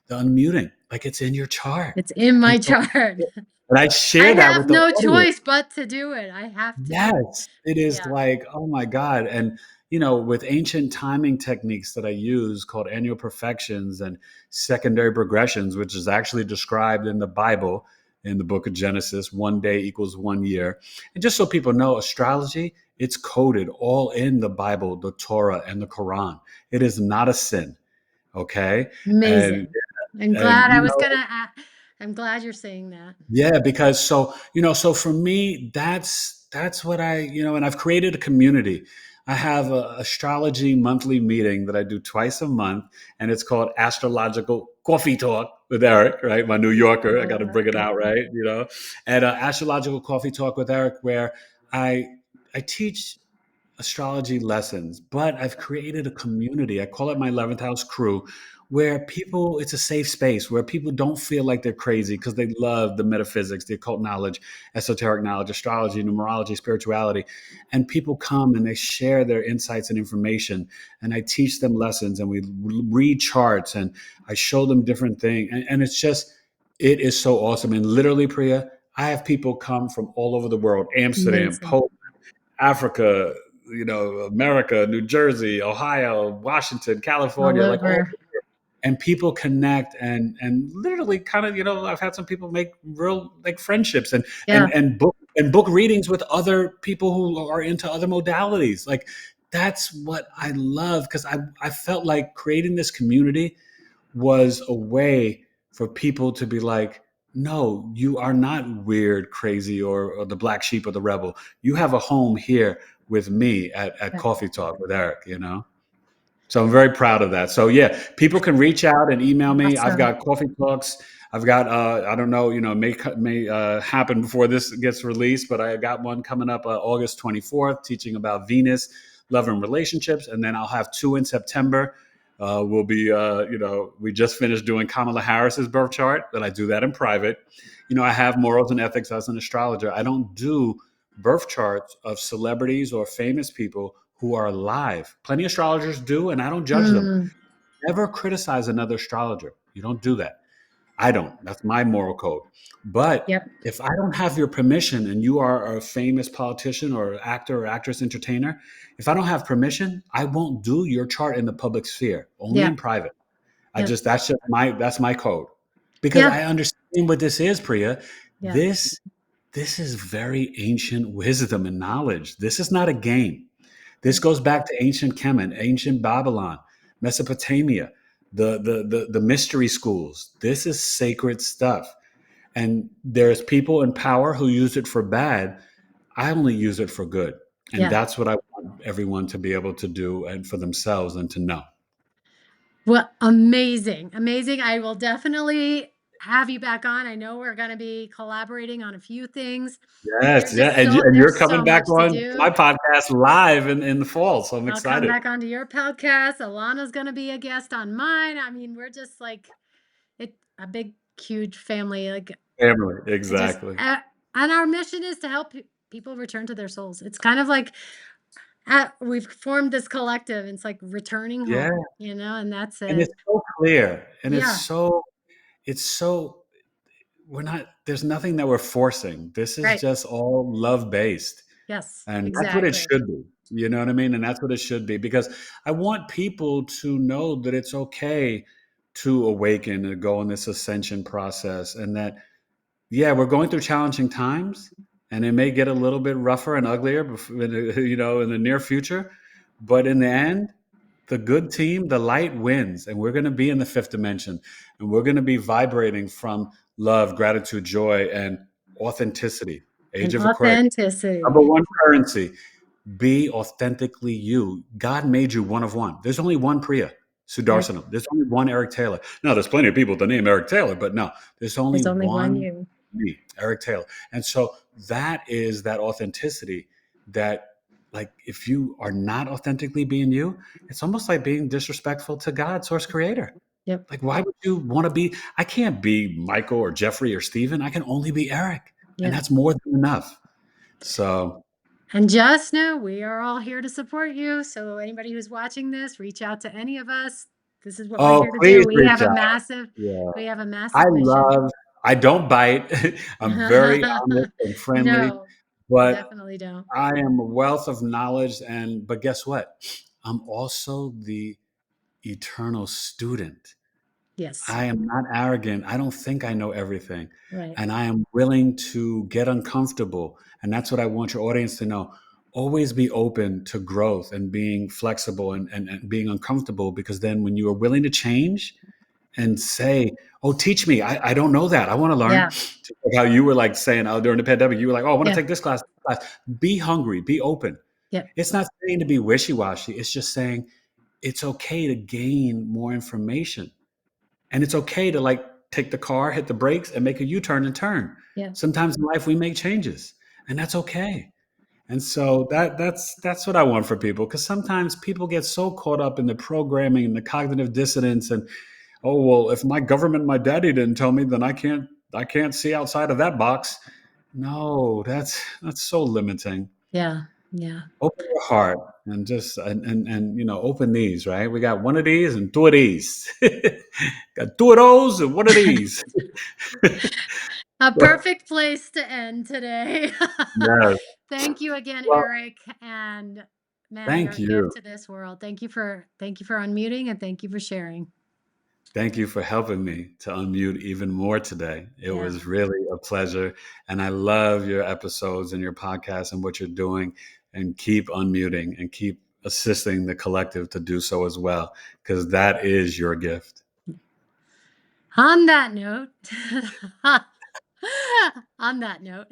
[SPEAKER 2] the unmuting, like it's in your chart.
[SPEAKER 1] It's in
[SPEAKER 2] And
[SPEAKER 1] my
[SPEAKER 2] so,
[SPEAKER 1] chart.
[SPEAKER 2] and I
[SPEAKER 1] I
[SPEAKER 2] share that
[SPEAKER 1] have
[SPEAKER 2] with the
[SPEAKER 1] no
[SPEAKER 2] audience.
[SPEAKER 1] choice but to do it. I have to do it.
[SPEAKER 2] Yes, it is
[SPEAKER 1] Yeah.
[SPEAKER 2] like, oh my God. And, with ancient timing techniques that I use called annual perfections and secondary progressions, which is actually described in the Bible, in the book of Genesis, 1 day equals 1 year. And just so people know, astrology, it's coded all in the Bible, the Torah, and the Quran. It is not a sin. Okay. And,
[SPEAKER 1] Amazing. I'm
[SPEAKER 2] and,
[SPEAKER 1] glad I was gonna I'm glad you're saying that.
[SPEAKER 2] yeah, because so for me, that's what and I've created a community. I have a astrology monthly meeting that I do twice a month, and it's called Astrological Coffee Talk with Eric, right? My New Yorker, I got to bring it out, right? And Astrological Coffee Talk with Eric, where I I teach astrology lessons, but I've created a community. I call it my 11th house crew, where people, it's a safe space where people don't feel like they're crazy because they love the metaphysics, the occult knowledge, esoteric knowledge, astrology, numerology, spirituality. And people come and they share their insights and information. And I teach them lessons and we read charts and I show them different things. And it is so awesome. And literally, Priya, I have people come from all over the world, Amsterdam,
[SPEAKER 1] Amazing.
[SPEAKER 2] Poland, Africa, America, New Jersey, Ohio, Washington,
[SPEAKER 1] All
[SPEAKER 2] California, like all,
[SPEAKER 1] over.
[SPEAKER 2] and people connect and literally kind of, I've had some people make real like friendships and
[SPEAKER 1] Yeah.
[SPEAKER 2] book readings with other people who are into other modalities. Like that's what I love because I felt like creating this community was a way for people to be like, no, you are not weird, crazy, or the black sheep or the rebel. You have a home here with me at
[SPEAKER 1] Yeah.
[SPEAKER 2] Coffee Talk with Eric. So I'm very proud of that. So yeah, people can reach out and email me. I've
[SPEAKER 1] Awesome.
[SPEAKER 2] got coffee talks. I've got I don't know, may happen before this gets released, but I got one coming up August 24th, teaching about Venus, love and relationships, and then I'll have two in September. We'll be we just finished doing Kamala Harris's birth chart, and I do that in private. I have morals and ethics as an astrologer. I don't do birth charts of celebrities or famous people who are alive. Plenty of astrologers do, and I don't judge them.
[SPEAKER 1] Mm,
[SPEAKER 2] Never criticize another astrologer. You don't do that. I don't. That's my moral code. But
[SPEAKER 1] yep.
[SPEAKER 2] if I don't have your permission and you are a famous politician or actor or actress entertainer, if I don't have permission, I won't do your chart in the public sphere, only
[SPEAKER 1] Yeah.
[SPEAKER 2] in private.
[SPEAKER 1] Yeah.
[SPEAKER 2] That's my code. Because
[SPEAKER 1] Yeah.
[SPEAKER 2] I understand what this is, Priya.
[SPEAKER 1] Yeah.
[SPEAKER 2] This this is very ancient wisdom and knowledge. This is not a game. This
[SPEAKER 1] Yeah.
[SPEAKER 2] goes back to ancient Kemet, ancient Babylon, Mesopotamia. the mystery schools. This is sacred stuff. And there's people in power who use it for bad. I only use it for good. And
[SPEAKER 1] Yeah.
[SPEAKER 2] that's what I want everyone to be able to do and for themselves and to know.
[SPEAKER 1] Well, amazing. Amazing. I will definitely have you back on. I know we're going to be collaborating on a few things.
[SPEAKER 2] Yes, yeah. And you're
[SPEAKER 1] There's
[SPEAKER 2] coming
[SPEAKER 1] so
[SPEAKER 2] back
[SPEAKER 1] much to
[SPEAKER 2] on my
[SPEAKER 1] do.
[SPEAKER 2] podcast live in the fall. So I'm
[SPEAKER 1] I'll come
[SPEAKER 2] excited.
[SPEAKER 1] back onto your podcast. Alana's going to be a guest on mine. I mean, we're just like a big, huge family. Like
[SPEAKER 2] Family.
[SPEAKER 1] it just,
[SPEAKER 2] Exactly.
[SPEAKER 1] and our mission is to help people return to their souls. It's kind of like we've formed this collective. It's like returning
[SPEAKER 2] Yeah.
[SPEAKER 1] home, and that's
[SPEAKER 2] And it's
[SPEAKER 1] it.
[SPEAKER 2] so clear. And
[SPEAKER 1] Yeah.
[SPEAKER 2] it's so we're not there's nothing that we're forcing. This is
[SPEAKER 1] Right.
[SPEAKER 2] just all love based.
[SPEAKER 1] Yes,
[SPEAKER 2] And that's what it
[SPEAKER 1] exactly.
[SPEAKER 2] should be. You know what I mean? And that's what it should be because I want people to know that it's okay to awaken and go on this ascension process and that yeah, we're going through challenging times and it may get a little bit rougher and uglier in the near future, but in the end the good team, the light wins, and we're going to be in the fifth dimension, and we're going to be vibrating from love, gratitude, joy, and authenticity. Age
[SPEAKER 1] And
[SPEAKER 2] of Aquarius. Number
[SPEAKER 1] authenticity.
[SPEAKER 2] one currency: be authentically you. God made you one of one. There's only one Priya
[SPEAKER 1] Right.
[SPEAKER 2] Sudarsanam. There's only one Eric Taylor. Now, there's plenty of people with the name Eric Taylor, but no, there's only
[SPEAKER 1] There's only one
[SPEAKER 2] one
[SPEAKER 1] you.
[SPEAKER 2] me, Eric Taylor. And so that is that authenticity that, like, if you are not authentically being you, it's almost like being disrespectful to God, source creator.
[SPEAKER 1] Yep.
[SPEAKER 2] Like, why would you want to be? I can't be Michael or Jeffrey or Steven. I can only be Eric. And
[SPEAKER 1] Yep.
[SPEAKER 2] that's more than enough. So,
[SPEAKER 1] And just know we are all here to support you. So anybody who's watching this, reach out to any of us. This is what we're
[SPEAKER 2] oh,
[SPEAKER 1] here to do.
[SPEAKER 2] please reach out. Yeah.
[SPEAKER 1] We have a
[SPEAKER 2] I
[SPEAKER 1] massive mission.
[SPEAKER 2] love, I don't bite. I'm very honest and friendly,
[SPEAKER 1] No,
[SPEAKER 2] but
[SPEAKER 1] definitely don't.
[SPEAKER 2] I am a wealth of knowledge. But guess what? I'm also the eternal student.
[SPEAKER 1] Yes.
[SPEAKER 2] I am not arrogant. I don't think I know everything.
[SPEAKER 1] Right.
[SPEAKER 2] And I am willing to get uncomfortable. And that's what I want your audience to know. Always be open to growth and being flexible and being uncomfortable because then when you are willing to change and say, oh, teach me. I don't know that. I want to learn.
[SPEAKER 1] Yeah.
[SPEAKER 2] Just like how you were like saying during the pandemic, you were like, oh, I want to
[SPEAKER 1] Yeah.
[SPEAKER 2] take this class. Be hungry, be open.
[SPEAKER 1] Yeah.
[SPEAKER 2] It's not saying to be wishy washy. It's just saying it's okay to gain more information. And it's okay to like take the car, hit the brakes, and make a U-turn and turn.
[SPEAKER 1] Yeah.
[SPEAKER 2] Sometimes in life we make changes, and that's okay. And so that's what I want for people because sometimes people get so caught up in the programming and the cognitive dissonance and oh well, if my government, my daddy didn't tell me, then I can't see outside of that box. No, that's so limiting.
[SPEAKER 1] Yeah. Yeah.
[SPEAKER 2] Open your heart and just and open these, right? We got one of these and two of these. Got two of those and one of these.
[SPEAKER 1] A perfect place to end today.
[SPEAKER 2] Yes.
[SPEAKER 1] Thank you again,
[SPEAKER 2] Well,
[SPEAKER 1] Eric. And man, you're
[SPEAKER 2] thank
[SPEAKER 1] a gift
[SPEAKER 2] you.
[SPEAKER 1] to this world. Thank you for unmuting and thank you for sharing.
[SPEAKER 2] Thank you for helping me to unmute even more today. It
[SPEAKER 1] Yeah.
[SPEAKER 2] was really a pleasure. And I love your episodes and your podcast and what you're doing. And keep unmuting and keep assisting the collective to do so as well, because that is your gift.
[SPEAKER 1] On that note, on that note,